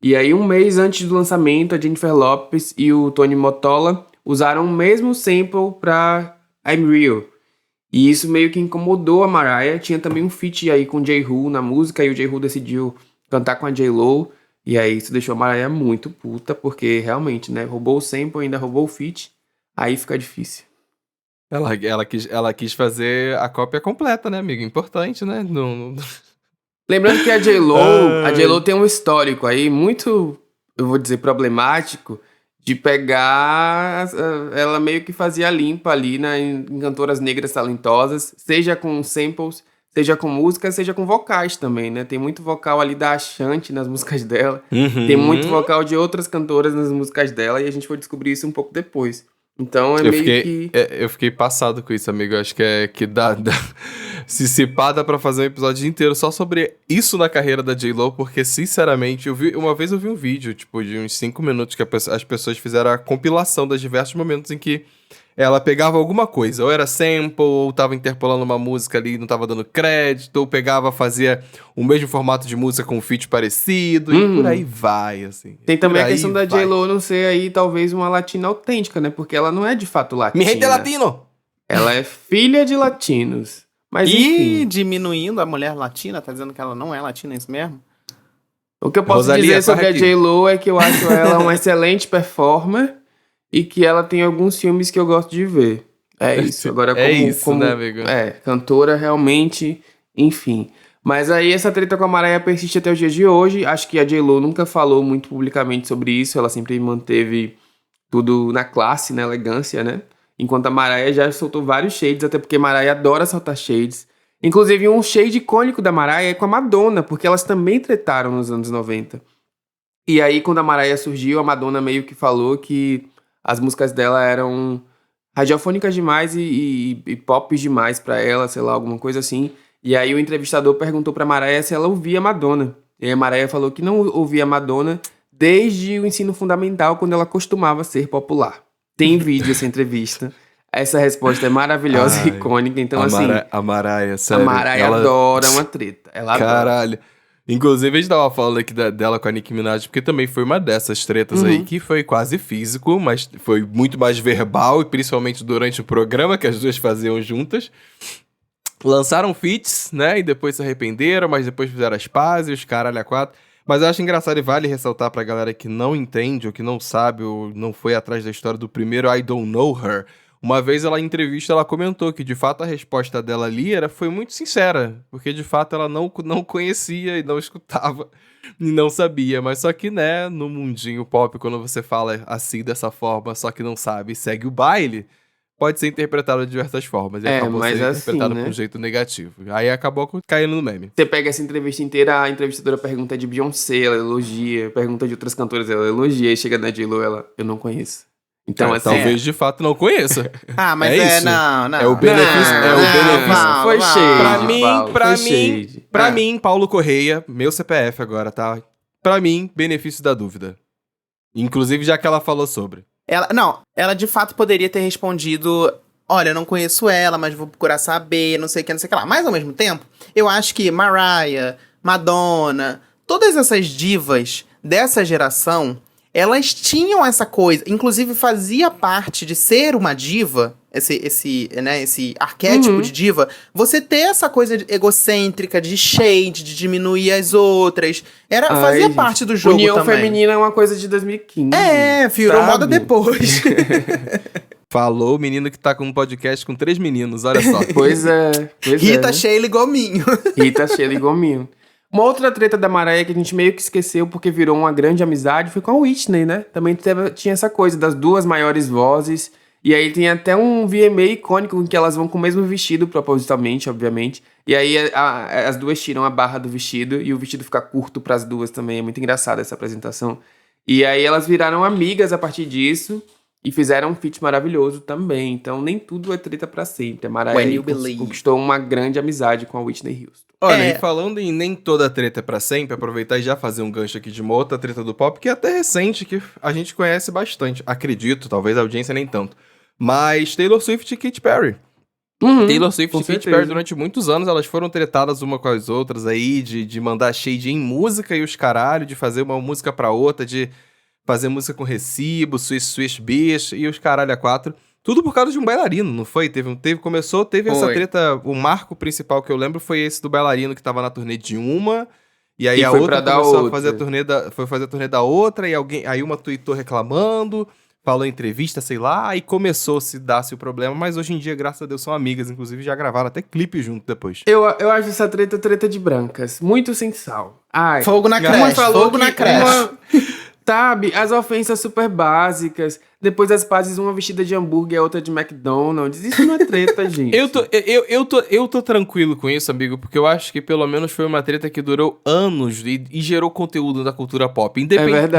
E aí um mês antes do lançamento, a Jennifer Lopez e o Tony Mottola usaram o mesmo sample pra I'm Real. E isso meio que incomodou a Mariah. Tinha também um feat aí com J.Who na música, e o J.Who decidiu cantar com a J.Lo. E aí isso deixou a Mariah muito puta, porque realmente, né, roubou o sample, ainda roubou o feat, aí fica difícil. Ela quis fazer a cópia completa, né, amigo? Importante, né? Lembrando que a J.Lo tem um histórico aí muito, eu vou dizer, problemático, de pegar... Ela meio que fazia limpa ali em cantoras negras talentosas, seja com samples, seja com música, seja com vocais também, né? Tem muito vocal ali da Ashanti nas músicas dela, tem muito vocal de outras cantoras nas músicas dela, e a gente foi descobrir isso um pouco depois. Então eu fiquei passado com isso, amigo. Eu acho que dá se pá, dá pra fazer um episódio inteiro só sobre isso na carreira da J.Lo, porque, sinceramente, uma vez eu vi um vídeo, tipo, de uns 5 minutos, que as pessoas fizeram a compilação dos diversos momentos em que ela pegava alguma coisa, ou era sample, ou tava interpolando uma música ali e não tava dando crédito, ou fazia o mesmo formato de música com um feat parecido, e por aí vai, assim. Tem também a questão da J.Lo não ser aí, talvez, uma latina autêntica, né? Porque ela não é de fato latina. Mi gente latino! Ela é filha de latinos. Mas, enfim. Diminuindo a mulher latina, tá dizendo que ela não é latina, é isso mesmo? O que eu posso dizer sobre a J.Lo é que eu acho ela uma excelente performer e que ela tem alguns filmes que eu gosto de ver. É isso. Agora, como né, amigo? Cantora realmente, enfim. Mas aí essa treta com a Mariah persiste até os dias de hoje. Acho que a J.Lo nunca falou muito publicamente sobre isso. Ela sempre manteve tudo na classe, na elegância, né? Enquanto a Mariah já soltou vários shades, até porque a Mariah adora soltar shades. Inclusive, um shade icônico da Mariah é com a Madonna, porque elas também tretaram nos anos 90. E aí, quando a Mariah surgiu, a Madonna meio que falou que as músicas dela eram radiofônicas demais e pop demais pra ela, sei lá, alguma coisa assim. E aí o entrevistador perguntou pra Mariah se ela ouvia Madonna. E aí a Mariah falou que não ouvia Madonna desde o ensino fundamental, quando ela costumava ser popular. Tem vídeo essa entrevista. Essa resposta é maravilhosa e icônica. Então, A Mariah, sério. a Mariah adora uma treta. Ela adora. Caralho. Inclusive, a gente tava falando aqui dela com a Nicki Minaj, porque também foi uma dessas tretas aí, que foi quase físico, mas foi muito mais verbal, e principalmente durante o programa que as duas faziam juntas. Lançaram feats, né, e depois se arrependeram, mas depois fizeram as pazes, os caralho a quatro. Mas eu acho engraçado e vale ressaltar pra galera que não entende, ou que não sabe, ou não foi atrás da história do primeiro I Don't Know Her. Uma vez ela em entrevista, ela comentou que de fato a resposta dela ali foi muito sincera, porque de fato ela não conhecia e não escutava e não sabia, mas só que, né, no mundinho pop, quando você fala assim, dessa forma, só que não sabe e segue o baile, pode ser interpretado de diversas formas, e acabou mas sendo assim, interpretado né? de um jeito negativo. Aí acabou caindo no meme. Você pega essa entrevista inteira, a entrevistadora pergunta de Beyoncé, ela elogia. Pergunta de outras cantoras, ela elogia. E chega na J-Lo, ela, eu não conheço. Então, assim... Talvez de fato não conheça. Ah, mas isso. não. É o benefício. Não, Foi não. shade. Pra mim, Paulo Correia, meu CPF agora, tá? Pra mim, benefício da dúvida. Inclusive, já que ela falou sobre. Ela de fato poderia ter respondido: olha, eu não conheço ela, mas vou procurar saber, não sei o que, não sei o que lá. Mas ao mesmo tempo, eu acho que Mariah, Madonna, todas essas divas dessa geração, elas tinham essa coisa, inclusive fazia parte de ser uma diva, esse arquétipo de diva, você ter essa coisa egocêntrica, de shade, de diminuir as outras, fazia parte do jogo União também. feminina é uma coisa de 2015. Virou sabe? moda depois. Falou o menino que tá com um podcast com 3 meninos, olha só. Pois é. Rita né? Sheila Gominho. Rita Sheila e Gominho. Uma outra treta da Mariah que a gente meio que esqueceu porque virou uma grande amizade foi com a Whitney, né? Também tinha essa coisa das duas maiores vozes. E aí tem até um VMA icônico em que elas vão com o mesmo vestido, propositalmente, obviamente. E aí as duas tiram a barra do vestido e o vestido fica curto pras duas também. É muito engraçada essa apresentação. E aí elas viraram amigas a partir disso e fizeram um feat maravilhoso também. Então nem tudo é treta pra sempre. A Mariah conquistou uma grande amizade com a Whitney Houston. Olha, e falando em nem toda treta é pra sempre, aproveitar e já fazer um gancho aqui de uma outra treta do pop, que é até recente, que a gente conhece bastante. Acredito, talvez a audiência nem tanto. Mas Taylor Swift e Katy Perry. Taylor Swift e Katy Perry, durante muitos anos, elas foram tretadas uma com as outras aí, de mandar shade em música e os caralho, de fazer uma música pra outra, de fazer música com recibo, Swish Bish e os caralho a quatro. Tudo por causa de um bailarino, não foi? Teve essa treta, o marco principal que eu lembro foi esse do bailarino que tava na turnê de uma, e aí a outra começou a fazer foi fazer a turnê da outra, e aí uma tweetou reclamando, falou em entrevista, sei lá, e começou a se dar-se o problema, mas hoje em dia, graças a Deus, são amigas, inclusive já gravaram até clipe junto depois. Eu acho essa treta de brancas, muito sem sal. Ai, Fogo na creche, fogo na creche. Sabe, as ofensas super básicas, depois as pazes, uma vestida de hambúrguer e a outra de McDonald's, isso não é treta, gente. Eu tô tranquilo com isso, amigo, porque eu acho que pelo menos foi uma treta que durou anos e gerou conteúdo da cultura pop.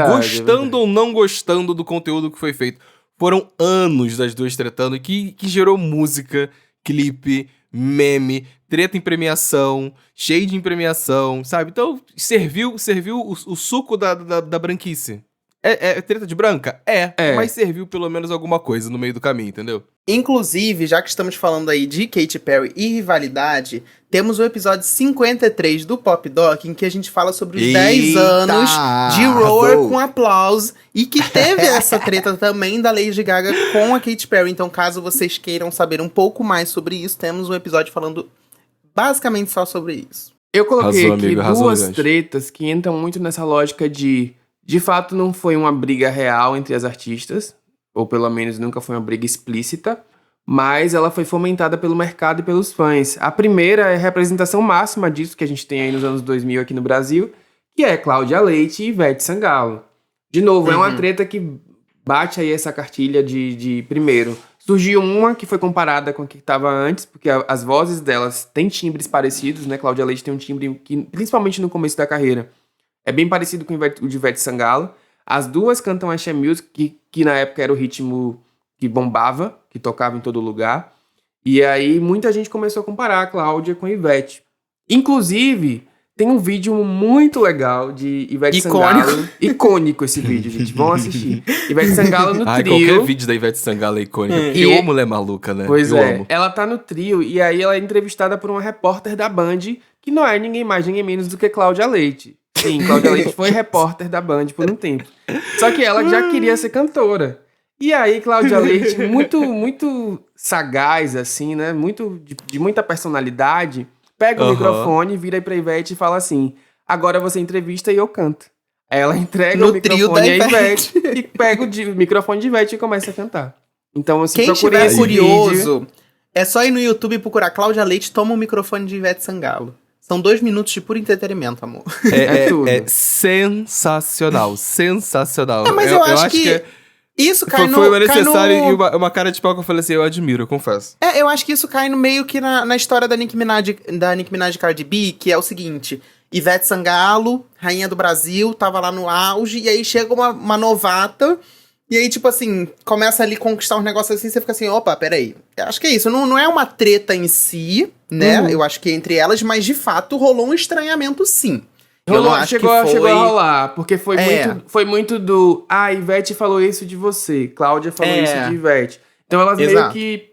Gostando ou não gostando do conteúdo que foi feito. Foram anos das duas tretando que gerou música, clipe, meme, treta em premiação, shade em premiação, sabe? Então, serviu o suco da branquice. É treta de branca? Mas serviu pelo menos alguma coisa no meio do caminho, entendeu? Inclusive, já que estamos falando aí de Katy Perry e rivalidade, temos o episódio 53 do Pop Doc, em que a gente fala sobre os 10 anos de Roar com Applause, e que teve essa treta também da Lady Gaga com a Katy Perry. Então, caso vocês queiram saber um pouco mais sobre isso, temos um episódio falando basicamente só sobre isso. Eu coloquei aqui duas tretas que entram muito nessa lógica de fato não foi uma briga real entre as artistas, ou pelo menos nunca foi uma briga explícita, mas ela foi fomentada pelo mercado e pelos fãs. A primeira é a representação máxima disso que a gente tem aí nos anos 2000 aqui no Brasil, que é Cláudia Leite e Ivete Sangalo. De novo, é uma treta que bate aí essa cartilha de primeiro. Surgiu uma que foi comparada com a que estava antes, porque as vozes delas têm timbres parecidos, né? Cláudia Leite tem um timbre que, principalmente no começo da carreira, é bem parecido com o de Ivete Sangalo. As duas cantam Axé Music, que na época era o ritmo que bombava, que tocava em todo lugar. E aí muita gente começou a comparar a Cláudia com a Ivete. Inclusive, tem um vídeo muito legal de Ivete Sangalo. Icônico esse vídeo, gente. Vão assistir. Ivete Sangalo no trio. Qualquer vídeo da Ivete Sangalo é icônico. Eu amo Mulher Maluca, né? Pois eu amo. Ela tá no trio e aí ela é entrevistada por uma repórter da Band, que não é ninguém mais, ninguém menos do que Cláudia Leite. Sim, Cláudia Leite foi repórter da Band por um tempo. Só que ela já queria ser cantora. E aí, Cláudia Leite, muito sagaz, assim, né? De muita personalidade, pega o microfone, vira aí pra Ivete e fala assim: agora você entrevista e eu canto. Aí ela entrega o microfone a Ivete e pega o microfone de Ivete e começa a cantar. Então, assim, quem estiver curioso, vídeo. É só ir no YouTube e procurar Cláudia Leite, toma o microfone de Ivete Sangalo. São 2 minutos de puro entretenimento, amor. É sensacional, sensacional. Mas eu acho que isso cai no... Foi necessário e uma cara de pau que eu falei assim, eu admiro, eu confesso. Eu acho que isso cai no meio que na história da Nicki Minaj e Cardi B, que é o seguinte: Ivete Sangalo, rainha do Brasil, tava lá no auge, e aí chega uma novata, e aí, tipo assim, começa ali a conquistar uns negócios assim, você fica assim, opa, peraí. Eu acho que é isso, não é uma treta em si, né? Eu acho que entre elas, mas de fato rolou um estranhamento, sim. Chegou a rolar, porque foi muito do... Ah, Ivete falou isso de você, Cláudia falou isso de Ivete. Então elas meio que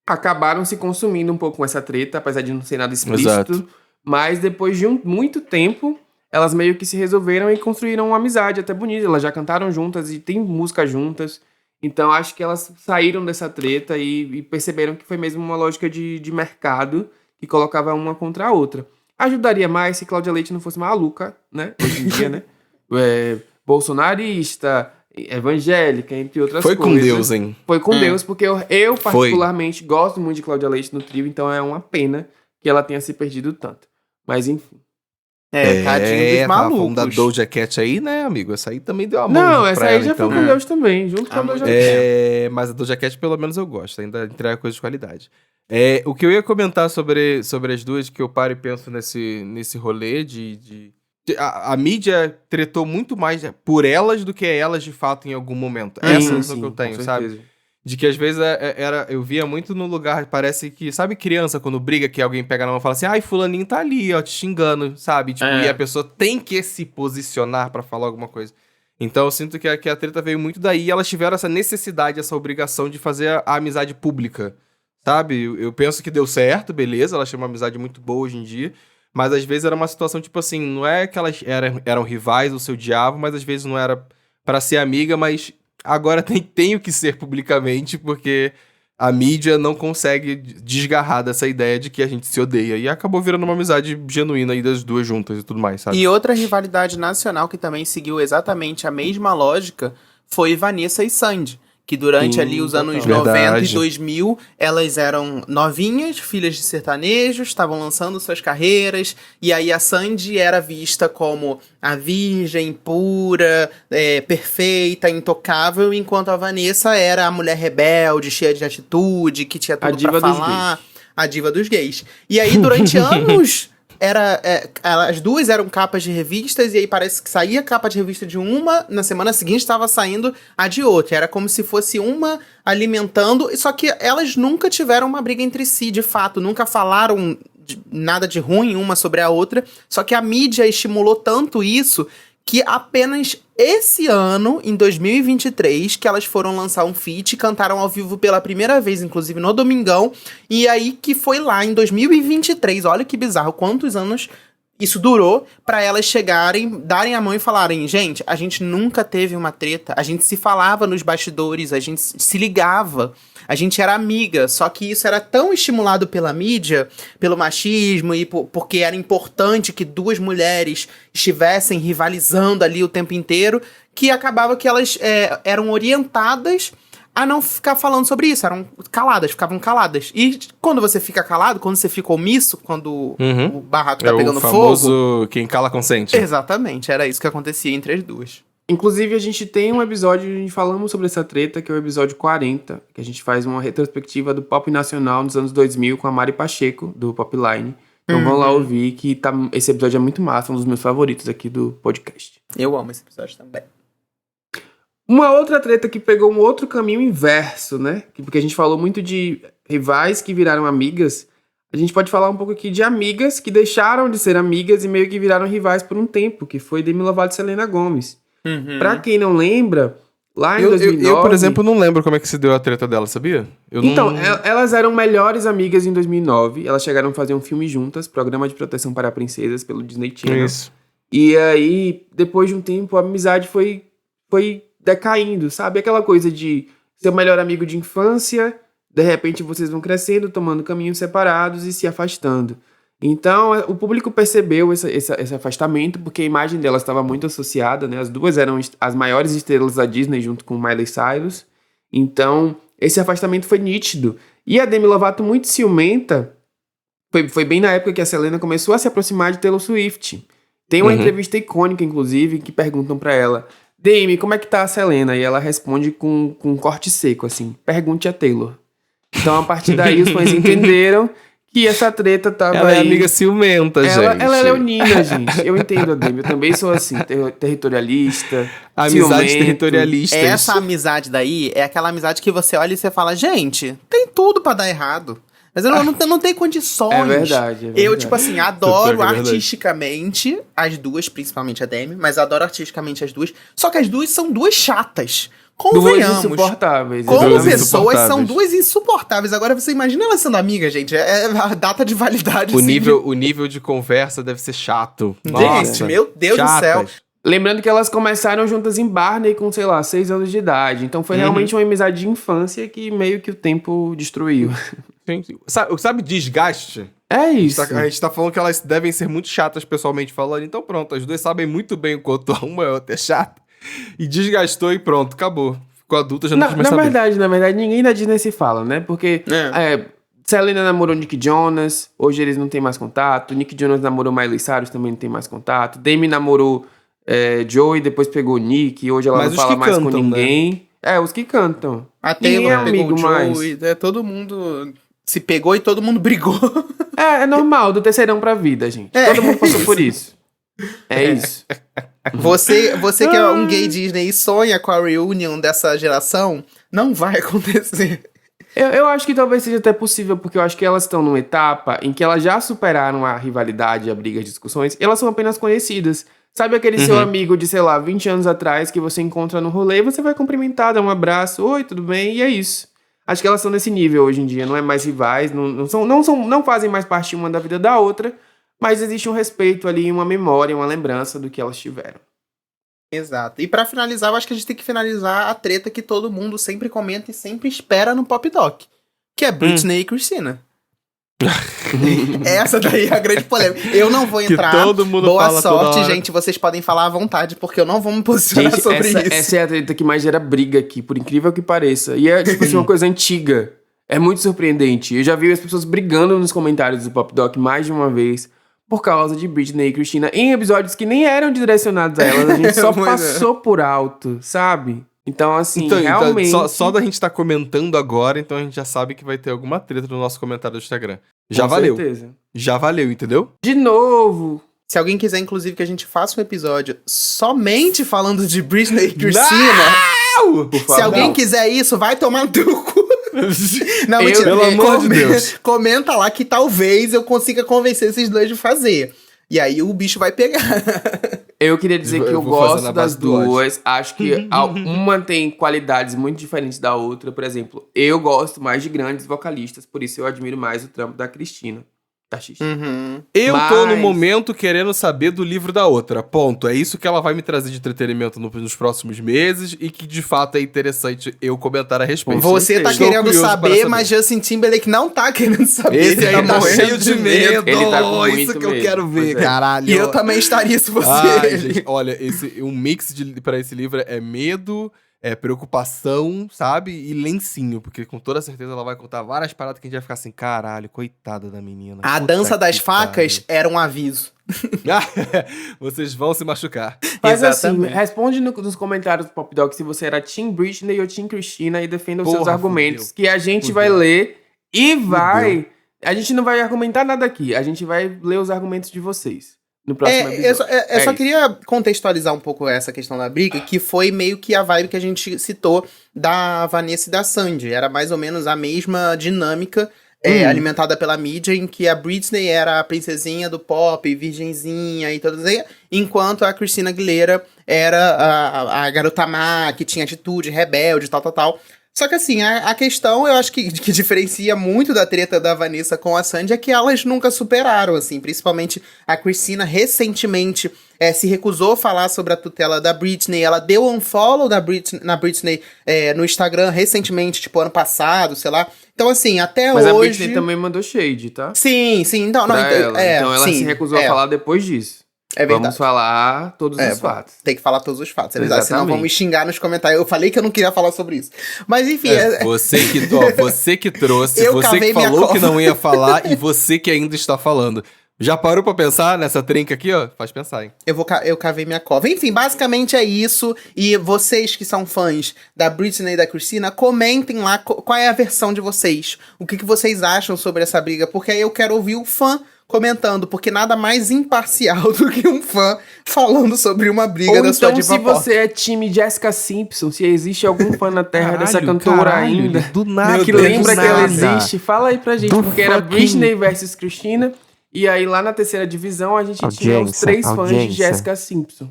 acabaram se consumindo um pouco com essa treta, apesar de não ser nada explícito. Exato. Mas depois de muito tempo, elas meio que se resolveram e construíram uma amizade até bonita. Elas já cantaram juntas e tem música juntas. Então acho que elas saíram dessa treta e perceberam que foi mesmo uma lógica de mercado que colocava uma contra a outra. Ajudaria mais se Cláudia Leite não fosse maluca, né? Hoje em dia, né? Bolsonarista, evangélica, entre outras coisas. Foi com Deus, hein? Foi com Deus, porque eu particularmente gosto muito de Cláudia Leite no trio, então é uma pena que ela tenha se perdido tanto. Mas enfim. Tadinho dos malucos. Falando da Doja Cat aí, né, amigo? Essa aí também deu a mão. Não, essa aí já foi com Deus também, junto com a Doja Cat. Mas a Doja Cat, pelo menos, eu gosto. Ainda entrega coisa de qualidade. O que eu ia comentar sobre as duas, que eu paro e penso nesse rolê a mídia tretou muito mais por elas do que elas, de fato, em algum momento. Essa é a sensação que eu tenho, sabe? De que às vezes eu via muito no lugar, parece que, sabe, criança, quando briga, que alguém pega na mão e fala assim, ai, fulaninho tá ali, ó, te xingando, sabe? Tipo, e a pessoa tem que se posicionar pra falar alguma coisa. Então eu sinto que a treta veio muito daí, e elas tiveram essa necessidade, essa obrigação de fazer a amizade pública, sabe? Eu penso que deu certo, beleza, elas têm uma amizade muito boa hoje em dia, mas às vezes era uma situação, tipo assim, não é que elas eram rivais ou se odiavam, mas às vezes não era pra ser amiga, mas agora tenho que ser publicamente, porque a mídia não consegue desgarrar dessa ideia de que a gente se odeia. E acabou virando uma amizade genuína aí das duas juntas e tudo mais, sabe? E outra rivalidade nacional que também seguiu exatamente a mesma lógica foi Vanessa e Sandy. Que durante ali os anos 90 e 2000, elas eram novinhas, filhas de sertanejos, estavam lançando suas carreiras, e aí a Sandy era vista como a virgem pura, perfeita, intocável, enquanto a Vanessa era a mulher rebelde, cheia de atitude, que tinha tudo pra falar, a diva dos gays. E aí durante anos... as duas eram capas de revistas, e aí parece que saía a capa de revista de uma, na semana seguinte estava saindo a de outra. Era como se fosse uma alimentando, só que elas nunca tiveram uma briga entre si, de fato, nunca falaram nada de ruim uma sobre a outra, só que a mídia estimulou tanto isso que apenas esse ano, em 2023, que elas foram lançar um feat, cantaram ao vivo pela primeira vez, inclusive no Domingão, e aí que foi lá em 2023, olha que bizarro, quantos anos isso durou pra elas chegarem, darem a mão e falarem, gente, a gente nunca teve uma treta, a gente se falava nos bastidores, a gente se ligava, a gente era amiga, só que isso era tão estimulado pela mídia, pelo machismo e porque era importante que duas mulheres estivessem rivalizando ali o tempo inteiro, que acabava que elas eram orientadas a não ficar falando sobre isso, ficavam caladas. E quando você fica calado, quando você fica omisso, quando o barraco tá pegando fogo... o famoso quem cala consente. Exatamente, era isso que acontecia entre as duas. Inclusive, a gente tem um episódio onde falamos sobre essa treta, que é o episódio 40, que a gente faz uma retrospectiva do pop nacional nos anos 2000 com a Mari Pacheco, do Popline. Então vão lá ouvir, que esse episódio é muito massa, um dos meus favoritos aqui do podcast. Eu amo esse episódio também. Uma outra treta que pegou um outro caminho inverso, né? Porque a gente falou muito de rivais que viraram amigas. A gente pode falar um pouco aqui de amigas que deixaram de ser amigas e meio que viraram rivais por um tempo, que foi Demi Lovato e Selena Gomez. Pra quem não lembra, lá em 2009... Eu, por exemplo, não lembro como é que se deu a treta dela, sabia? Elas eram melhores amigas em 2009. Elas chegaram a fazer um filme juntas, Programa de Proteção para Princesas, pelo Disney Channel. Isso. E aí, depois de um tempo, a amizade foi decaindo, sabe? Aquela coisa de ser o melhor amigo de infância, de repente vocês vão crescendo, tomando caminhos separados e se afastando. Então, o público percebeu esse afastamento, porque a imagem delas estava muito associada, né? As duas eram as maiores estrelas da Disney, junto com Miley Cyrus. Então, esse afastamento foi nítido. E a Demi Lovato, muito ciumenta, foi bem na época que a Selena começou a se aproximar de Taylor Swift. Tem uma entrevista icônica, inclusive, que perguntam pra ela: Demi, como é que tá a Selena? E ela responde com um corte seco, assim: pergunte a Taylor. Então, a partir daí, os fãs entenderam que essa treta tava Ela aí. é amiga ciumenta, gente. Ela é leonina, gente. Eu entendo a Demi. Eu também sou assim, territorialista. Amizade ciumento. territorialista. Essa amizade daí é aquela amizade que você olha e você fala, gente, tem tudo pra dar errado. Mas eu não tenho condições. É verdade. Eu, tipo assim, adoro Pior que é verdade. artisticamente as duas, principalmente a Demi, mas adoro artisticamente as duas. Só que as duas são duas chatas. Duas Convenhamos. insuportáveis. Como Duas pessoas são insuportáveis. duas insuportáveis. Agora você imagina elas sendo amigas, gente. É a data de validade. O assim, nível de conversa deve ser chato. Gente, Nossa. meu Deus do Chatas. céu. Lembrando que elas começaram juntas em Barney com, 6 anos de idade. Então foi realmente uma amizade de infância que meio que o tempo destruiu. Gente, sabe desgaste? É isso. A gente tá falando que elas devem ser muito chatas pessoalmente falando. Então pronto, as duas sabem muito bem o quanto uma e a outra é chata. E desgastou e pronto, acabou. Ficou adulta, já não quis mais saber. Na verdade, ninguém da Disney se fala, né? Porque Selena namorou Nick Jonas, hoje eles não têm mais contato. Nick Jonas namorou Miley Cyrus, também não tem mais contato. Demi namorou Joey, depois pegou Nick, hoje ela Mas não os fala que mais com cantam, ninguém. Os que cantam. A Ninguém Taylor é pegou amigo o mais. Joey, todo mundo se pegou e todo mundo brigou. É normal, do terceirão pra vida, gente. Todo mundo passou por isso. É isso. Você que é um gay Disney e sonha com a reunion dessa geração, não vai acontecer. Eu acho que talvez seja até possível, porque eu acho que elas estão numa etapa em que elas já superaram a rivalidade, a briga, as discussões, e elas são apenas conhecidas. Sabe aquele seu amigo de, 20 anos atrás que você encontra no rolê, você vai cumprimentar, dar um abraço, oi, tudo bem? E é isso. Acho que elas estão nesse nível hoje em dia, não é mais rivais, não fazem mais parte uma da vida da outra, mas existe um respeito ali, uma memória, uma lembrança do que elas tiveram. Exato. E pra finalizar, eu acho que a gente tem que finalizar a treta que todo mundo sempre comenta e sempre espera no Pop Doc, que é Britney e Christina. Essa daí é a grande polêmica. Eu não vou entrar. Que todo mundo Boa fala toda sorte, hora. gente. Vocês podem falar à vontade, porque eu não vou me posicionar Gente, sobre isso. essa é a treta que mais gera briga aqui, por incrível que pareça. E é, tipo assim, uma coisa antiga. É muito surpreendente. Eu já vi as pessoas brigando nos comentários do Pop Doc mais de uma vez por causa de Britney e Christina em episódios que nem eram direcionados a elas. A gente só Pois passou por alto, sabe? Então, assim, realmente... Só da gente estar comentando agora, então a gente já sabe que vai ter alguma treta no nosso comentário do Instagram. Já Com valeu. certeza. Já valeu, entendeu? De novo... Se alguém quiser, inclusive, que a gente faça um episódio somente falando de Britney e Christina, Por favor. se alguém quiser isso, vai tomar no teu cu. Não, mentira. Pelo amor de Deus. Comenta lá que talvez eu consiga convencer esses dois de fazer. E aí o bicho vai pegar. Eu queria dizer que eu vou fazer gosto na das base do ódio. duas. Acho que uma tem qualidades muito diferentes da outra. Por exemplo, eu gosto mais de grandes vocalistas, por isso eu admiro mais o trampo da Cristina. Da Xixi. Eu tô no Mas- momento querendo saber do livro da outra. Ponto. É isso que ela vai me trazer de entretenimento nos próximos meses e que de fato é interessante eu comentar a respeito. Você tá Estou querendo curioso para saber, mas Justin Timberlake não tá querendo saber. Esse aí Ele tá morrendo cheio de medo. Ele tá com muito Isso que eu medo. quero ver, Pois é. caralho. E eu também estaria se fosse Ai, ele. gente, olha, um mix pra esse livro é medo, preocupação, sabe? E lencinho, porque com toda certeza ela vai contar várias paradas que a gente vai ficar assim, caralho, coitada da menina. A Puta dança das que facas pariu. era um aviso. Vocês vão se machucar. Mas Exatamente. assim, responde nos comentários do Pop Doc se você era Team Britney ou Team Christina e defenda os seus Porra, argumentos, fudeu. que a gente Fudeu. vai ler e vai... A gente não vai argumentar nada aqui, a gente vai ler os argumentos de vocês. no próximo episódio. Eu só queria contextualizar um pouco essa questão da briga, que foi meio que a vibe que a gente citou da Vanessa e da Sandy. Era mais ou menos a mesma dinâmica, alimentada pela mídia, em que a Britney era a princesinha do pop, virgenzinha e tudo isso, enquanto a Christina Aguilera era a garota má, que tinha atitude, rebelde, tal. Só que assim, a questão, eu acho que diferencia muito da treta da Vanessa com a Sandy é que elas nunca superaram, assim, principalmente a Christina recentemente se recusou a falar sobre a tutela da Britney, ela deu um follow na Britney no Instagram recentemente, tipo, ano passado, sei lá. Então, assim, até Mas hoje... a Britney também mandou shade, tá? Sim, então... Pra ela. Então ela sim, se recusou a falar depois disso. É verdade. Vamos falar todos os fatos. Tem que falar todos os fatos, é verdade. Exatamente. Senão vão me xingar nos comentários. Eu falei que eu não queria falar sobre isso. Mas enfim... Você que trouxe, Eu você cavei que minha falou que cova. não ia falar e você que ainda está falando. Já parou pra pensar nessa trinca aqui, ó? Faz pensar, hein? Eu cavei minha cova. Enfim, basicamente é isso. E vocês que são fãs da Britney e da Christina, comentem lá qual é a versão de vocês. O que vocês acham sobre essa briga. Porque aí eu quero ouvir o fã comentando. Porque nada mais imparcial do que um fã falando sobre uma briga Ou da sua então, diva se pop. você é time Jessica Simpson, se existe algum fã na Terra dessa cantora ainda, Do nada. que Deus, lembra do que ela nada. existe, fala aí pra gente. Do Porque era fucking- Britney versus Christina. E aí, lá na terceira divisão, a gente tinha os 3 fãs de audiência. Jessica Simpson.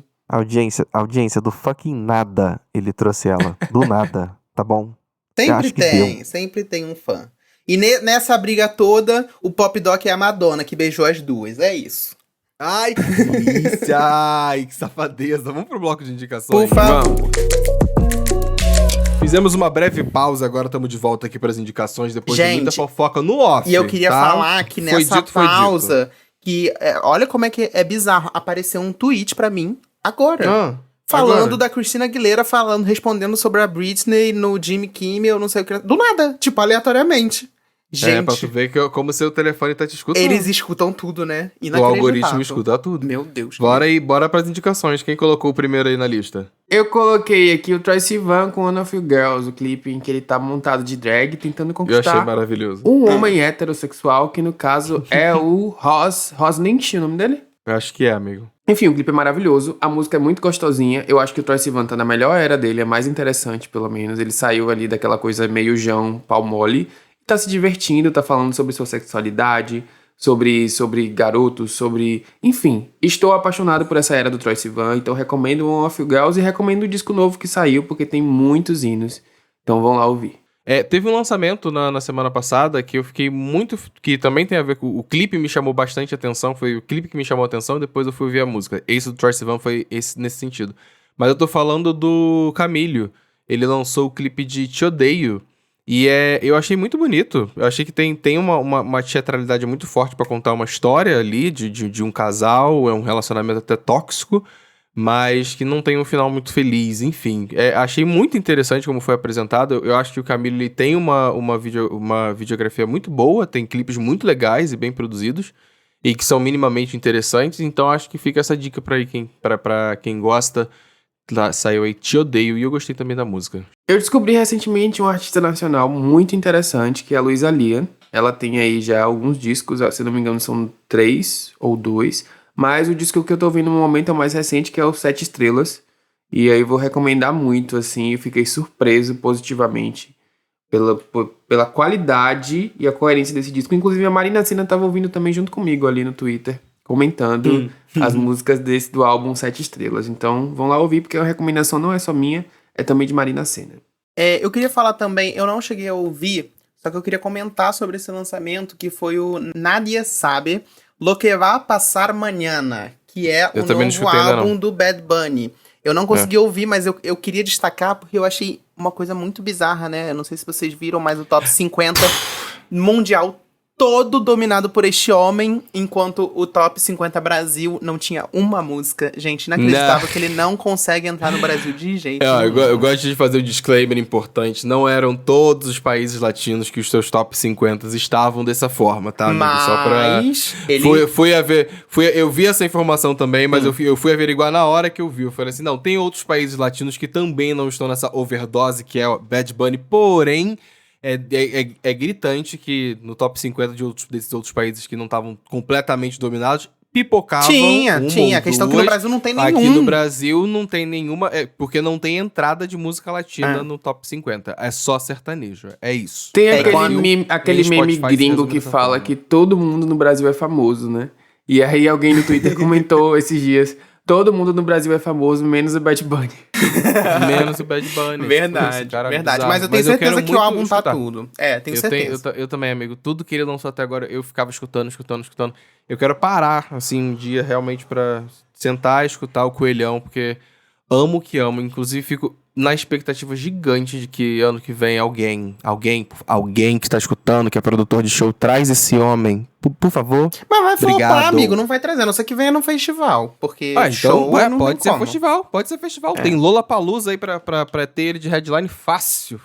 Audiência do fucking nada, ele trouxe ela. Do nada, tá bom? Sempre acho que sempre tem um fã. E nessa briga toda, o Pop Doc é a Madonna, que beijou as duas. É isso. Ai, que delícia! Ai, que safadeza. Vamos pro bloco de indicações. Por favor. Vamos. Fizemos uma breve pausa, agora estamos de volta aqui para as indicações, depois de muita Gente, fofoca no off. E eu queria tá? falar que Foi nessa dito, foi dito. pausa, que olha como é que é bizarro. Apareceu um tweet pra mim agora. Falando agora? da Christina Aguilera, respondendo sobre a Britney no Jimmy Kimmel, não sei o que. Do nada, tipo, aleatoriamente. É, pra tu Gente, ver como seu telefone tá te escutando. eles escutam tudo, né? O Inacreditável. algoritmo escuta tudo. Meu Deus. Bora aí, bora pras indicações. Quem colocou o primeiro aí na lista? Eu coloquei aqui o Troye Sivan com One of You Girls, o clipe em que ele tá montado de drag, tentando Eu achei conquistar maravilhoso. um homem heterossexual, que no caso é o Ross Lynch, o nome dele? Eu acho que é, amigo. Enfim, o clipe é maravilhoso, a música é muito gostosinha, eu acho que o Troye Sivan tá na melhor era dele, é mais interessante pelo menos, ele saiu ali daquela coisa meio João pau mole, e tá se divertindo, tá falando sobre sua sexualidade, sobre garotos, sobre... Enfim, estou apaixonado por essa era do Troye Sivan, então recomendo One of You Girls e recomendo o disco novo que saiu, porque tem muitos hinos, então vão lá ouvir. Teve um lançamento na semana passada que eu fiquei muito... Que também tem a ver com... O clipe me chamou bastante atenção. Foi o clipe que me chamou a atenção e depois eu fui ouvir a música. Esse do Troye Sivan foi nesse sentido. Mas eu tô falando do Camilo. Ele lançou o clipe de Te Odeio. E eu achei muito bonito. Eu achei que tem uma teatralidade muito forte pra contar uma história ali de um casal. É um relacionamento até tóxico. Mas que não tem um final muito feliz, enfim. Achei muito interessante como foi apresentado. Eu acho que o Camilo ele tem uma videografia muito boa, tem clipes muito legais e bem produzidos, e que são minimamente interessantes, então acho que fica essa dica pra quem gosta. Lá, saiu aí Te Odeio, e eu gostei também da música. Eu descobri recentemente um artista nacional muito interessante, que é a Luísa Lian. Ela tem aí já alguns discos, se não me engano são 3 ou 2, mas o disco que eu tô ouvindo no momento é o mais recente, que é o 7 Estrelas. E aí vou recomendar muito, assim, eu fiquei surpreso positivamente pela qualidade e a coerência desse disco. Inclusive a Marina Sena tava ouvindo também junto comigo ali no Twitter, comentando as músicas do álbum 7 Estrelas. Então vão lá ouvir, porque a recomendação não é só minha, é também de Marina Sena. Eu queria falar também, eu não cheguei a ouvir, só que eu queria comentar sobre esse lançamento, que foi o Nadie Sabe Lo Que Va Passar Mañana, que é o novo álbum do Bad Bunny. Eu não consegui ouvir, mas eu queria destacar porque eu achei uma coisa muito bizarra, né? Eu não sei se vocês viram, mas o top 50 mundial todo dominado por este homem, enquanto o top 50 Brasil não tinha uma música. Gente, inacreditável que ele não consegue entrar no Brasil de jeito nenhum. Eu gosto de fazer o disclaimer importante. Não eram todos os países latinos que os seus top 50 estavam dessa forma, tá, amigo? Só pra... Eu vi essa informação também, mas eu fui averiguar na hora que eu vi. Eu falei assim, não, tem outros países latinos que também não estão nessa overdose, que é o Bad Bunny, porém... É gritante que no top 50 desses outros países que não estavam completamente dominados, pipocavam. Tinha. A questão que no Brasil não tem nenhum. Aqui no Brasil não tem nenhuma, porque não tem entrada de música latina no top 50. É só sertanejo, é isso. Tem É, aquele meme Spotify gringo resume que dessa fala forma. que todo mundo no Brasil é famoso, né? E aí alguém no Twitter comentou esses dias: todo mundo no Brasil é famoso, menos o Bad Bunny. Menos o Bad Bunny. Verdade, Esse cara é verdade. bizarro. Mas eu tenho certeza quero que o muito álbum tá escutar. tudo. É, tenho certeza. Eu também, amigo. Tudo que ele lançou até agora, eu ficava escutando. Eu quero parar, assim, um dia realmente pra sentar e escutar o Coelhão, porque amo que amo. Inclusive, fico na expectativa gigante de que ano que vem alguém que tá escutando, que é produtor de show, traz esse homem, por favor. Mas vai flopar, Obrigado. amigo. Não vai trazer. A não ser que venha no festival. Porque Ah, então show não pode tem ser como. festival, pode ser festival. Tem Lollapalooza aí pra ter ele de headline fácil.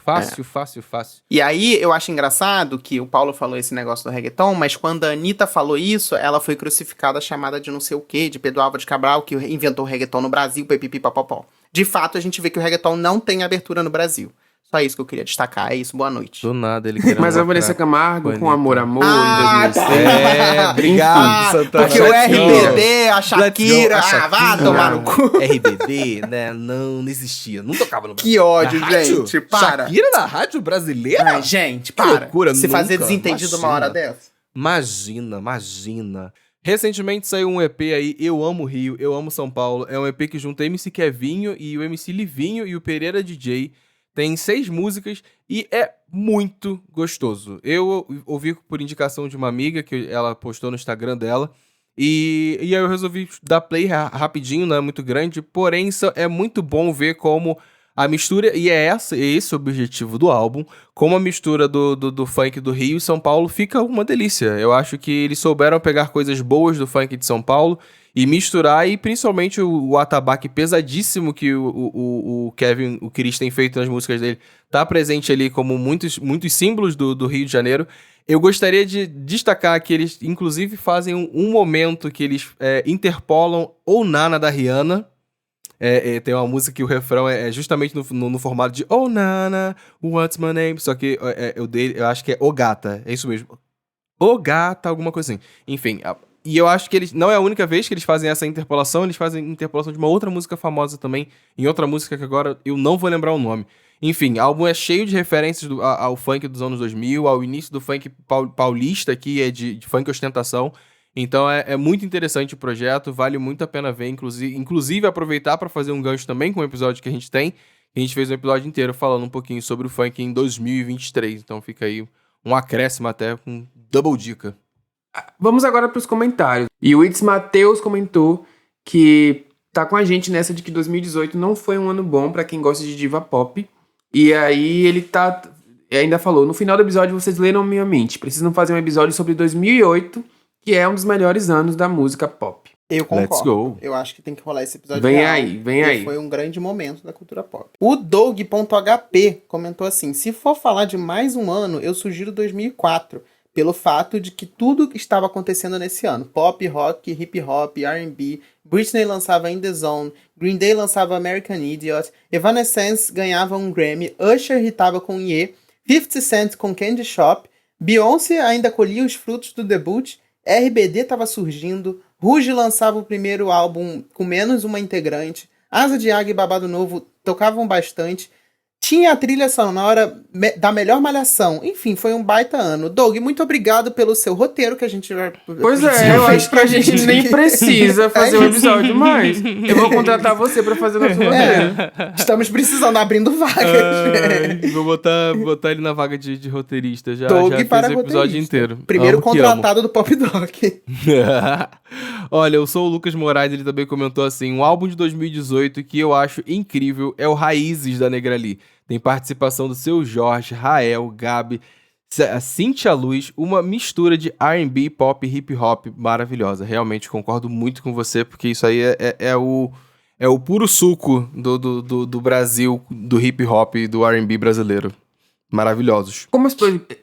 E aí, eu acho engraçado que o Paulo falou esse negócio do reggaeton, mas quando a Anitta falou isso, ela foi crucificada, chamada de não sei o quê, de Pedro Álvares Cabral, que inventou o reggaeton no Brasil, pipipipapopó. De fato, a gente vê que o reggaeton não tem abertura no Brasil. Só isso que eu queria destacar. É isso, boa noite. Do nada ele querendo Mas a lacrar Vanessa Camargo com com a Amor Anitta. Amor em 2006. É, obrigado, Santana. Porque o Let's go. RBD, a Shakira, Let's go, a vá Shakira. tomar no cu. RBD, né? Não existia. Não tocava no Brasil. Que ódio, Na rádio? gente, para. Shakira na rádio brasileira? Ai, gente, para. loucura, Se fazer nunca. desentendido uma hora dessa. Imagina. Recentemente saiu um EP aí, Eu Amo Rio, Eu Amo São Paulo. É um EP que junta MC Kevinho e o MC Livinho e o Pereira DJ. Tem 6 músicas e é muito gostoso. Eu ouvi por indicação de uma amiga que ela postou no Instagram dela. E aí eu resolvi dar play rapidinho, não é muito grande. Porém, é muito bom ver como a mistura, e é esse o objetivo do álbum, como a mistura do funk do Rio e São Paulo fica uma delícia. Eu acho que eles souberam pegar coisas boas do funk de São Paulo e misturar, e principalmente o atabaque pesadíssimo que o Kevin, o Chris tem feito nas músicas dele, tá presente ali como muitos símbolos do Rio de Janeiro. Eu gostaria de destacar que eles, inclusive, fazem um momento que eles interpolam Oh Nana da Rihanna. Tem uma música que o refrão é justamente no formato de Oh Nana, what's my name? Só que eu acho que é O Gata, é isso mesmo. O Gata, alguma coisa assim. Enfim, e eu acho que eles não é a única vez que eles fazem essa interpolação, eles fazem interpolação de uma outra música famosa também, em outra música que agora eu não vou lembrar o nome. Enfim, o álbum é cheio de referências ao funk dos anos 2000, ao início do funk paulista, que é de funk ostentação. Então é muito interessante o projeto, vale muito a pena ver, inclusive aproveitar para fazer um gancho também com o episódio que a gente tem. A gente fez um episódio inteiro falando um pouquinho sobre o funk em 2023, então fica aí um acréscimo até com double dica. Vamos agora para os comentários. E o Itz Mateus comentou que tá com a gente nessa de que 2018 não foi um ano bom para quem gosta de diva pop. E aí ele ainda falou, no final do episódio vocês leram minha mente, precisam fazer um episódio sobre 2008, que é um dos melhores anos da música pop. Eu concordo. Let's go. Eu acho que tem que rolar esse episódio. Vem real, aí. porque foi um grande momento da cultura pop. O Doug.hp comentou assim, se for falar de mais um ano, eu sugiro 2004, pelo fato de que tudo estava acontecendo nesse ano. Pop, rock, hip hop, R&B, Britney lançava In The Zone, Green Day lançava American Idiot, Evanescence ganhava um Grammy, Usher hitava com Ye, 50 Cent com Candy Shop, Beyoncé ainda colhia os frutos do debut, RBD estava surgindo, Rouge lançava o primeiro álbum com menos uma integrante, Asa de Águia e Babado Novo tocavam bastante, tinha a trilha sonora da melhor malhação. Enfim, foi um baita ano. Doug, muito obrigado pelo seu roteiro que a gente vai... Pois é, eu acho que a gente nem precisa fazer um episódio mais. Eu vou contratar você pra fazer nosso roteiro. Estamos precisando, abrindo vagas. Vou botar ele na vaga de roteirista, já Doug fez para o episódio roteirista. inteiro. Primeiro Amo que amo. contratado do Pop Doc. Olha, eu sou o Lucas Moraes, ele também comentou assim, um álbum de 2018 que eu acho incrível é o Raízes da Negrali. Tem participação do Seu Jorge, Rael, Gabi, Cintia Luz, uma mistura de R&B, pop e hip hop maravilhosa. Realmente concordo muito com você, porque isso aí é o puro suco do Brasil, do hip hop e do R&B brasileiro. Maravilhosos.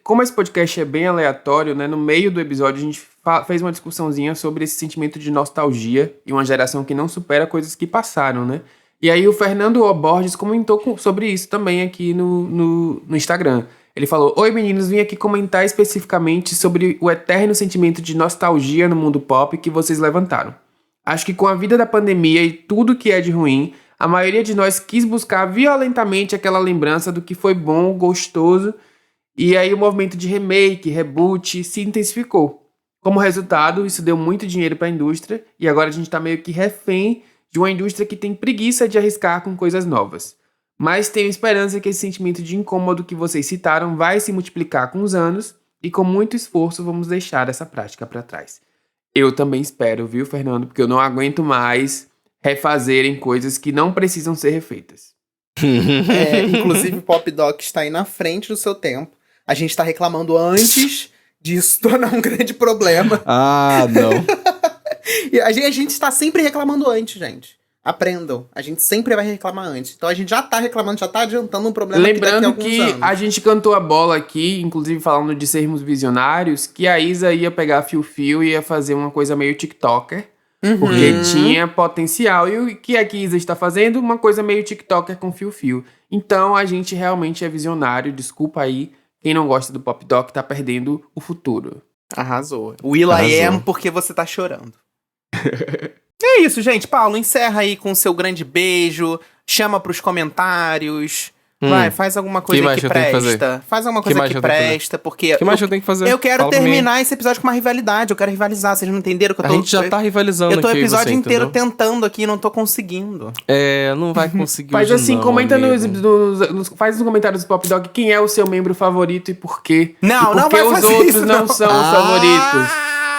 Como esse podcast é bem aleatório, né? No meio do episódio a gente fez uma discussãozinha sobre esse sentimento de nostalgia e uma geração que não supera coisas que passaram, né? E aí o Fernando O. Borges comentou sobre isso também aqui no Instagram. Ele falou: Oi meninos, vim aqui comentar especificamente sobre o eterno sentimento de nostalgia no mundo pop que vocês levantaram. Acho que com a vida da pandemia e tudo que é de ruim, a maioria de nós quis buscar violentamente aquela lembrança do que foi bom, gostoso, e aí o movimento de remake, reboot se intensificou. Como resultado, isso deu muito dinheiro para a indústria e agora a gente está meio que refém de uma indústria que tem preguiça de arriscar com coisas novas. Mas tenho esperança que esse sentimento de incômodo que vocês citaram vai se multiplicar com os anos e com muito esforço vamos deixar essa prática para trás. Eu também espero, viu, Fernando? Porque eu não aguento mais refazerem coisas que não precisam ser refeitas. Inclusive o Pop Doc está aí na frente do seu tempo. A gente tá reclamando antes disso tornar um grande problema. Ah, não. E a gente está sempre reclamando antes, gente. Aprendam. A gente sempre vai reclamar antes. Então a gente já tá reclamando, já tá adiantando um problema Lembrando que daqui a que alguns anos. a gente cantou a bola aqui, inclusive falando de sermos visionários, que a Isa ia pegar fio-fio e ia fazer uma coisa meio TikToker. Porque tinha potencial. E o que a Isa está fazendo? Uma coisa meio TikToker com fio-fio. Então a gente realmente é visionário. Desculpa aí. Quem não gosta do Pop Doc tá perdendo o futuro. Arrasou. Will I Am porque você tá chorando. É isso, gente. Paulo, encerra aí com o seu grande beijo. Chama pros comentários. Vai, faz alguma coisa mais que eu tenho que fazer? presta. Faz alguma Que coisa mais que eu tenho que fazer? presta, porque... O que mais eu tenho que fazer? Eu quero Fala pra mim. terminar esse episódio com uma rivalidade. Eu quero rivalizar. Vocês não entenderam que eu A tô... gente já tá rivalizando Eu tô o aqui, episódio você, inteiro entendeu? tentando aqui e não tô conseguindo. Não vai conseguir Faz hoje assim, não, comenta amigo. faz nos comentários do Pop Dog quem é o seu membro favorito e por quê. Não, e não por que vai os fazer outros isso, não não. são os favoritos.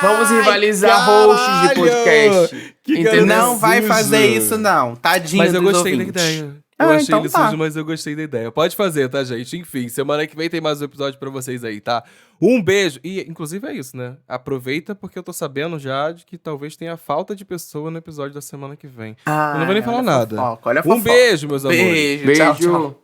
Vamos rivalizar hosts de podcast. Entendeu? Não vai sujo. fazer isso, não. Tadinho Mas eu dos gostei da ouvintes. ideia. Eu Ah, achei então ele tá. sujo, mas eu gostei da ideia. Pode fazer, tá, gente? Enfim, semana que vem tem mais um episódio pra vocês aí, tá? Um beijo. E, inclusive, é isso, né? Aproveita, porque eu tô sabendo já de que talvez tenha falta de pessoa no episódio da semana que vem. Eu não vou nem falar olha a nada. fofoca, olha a Um fofoca. beijo, meus amores. Beijo, Beijo. tchau, tchau.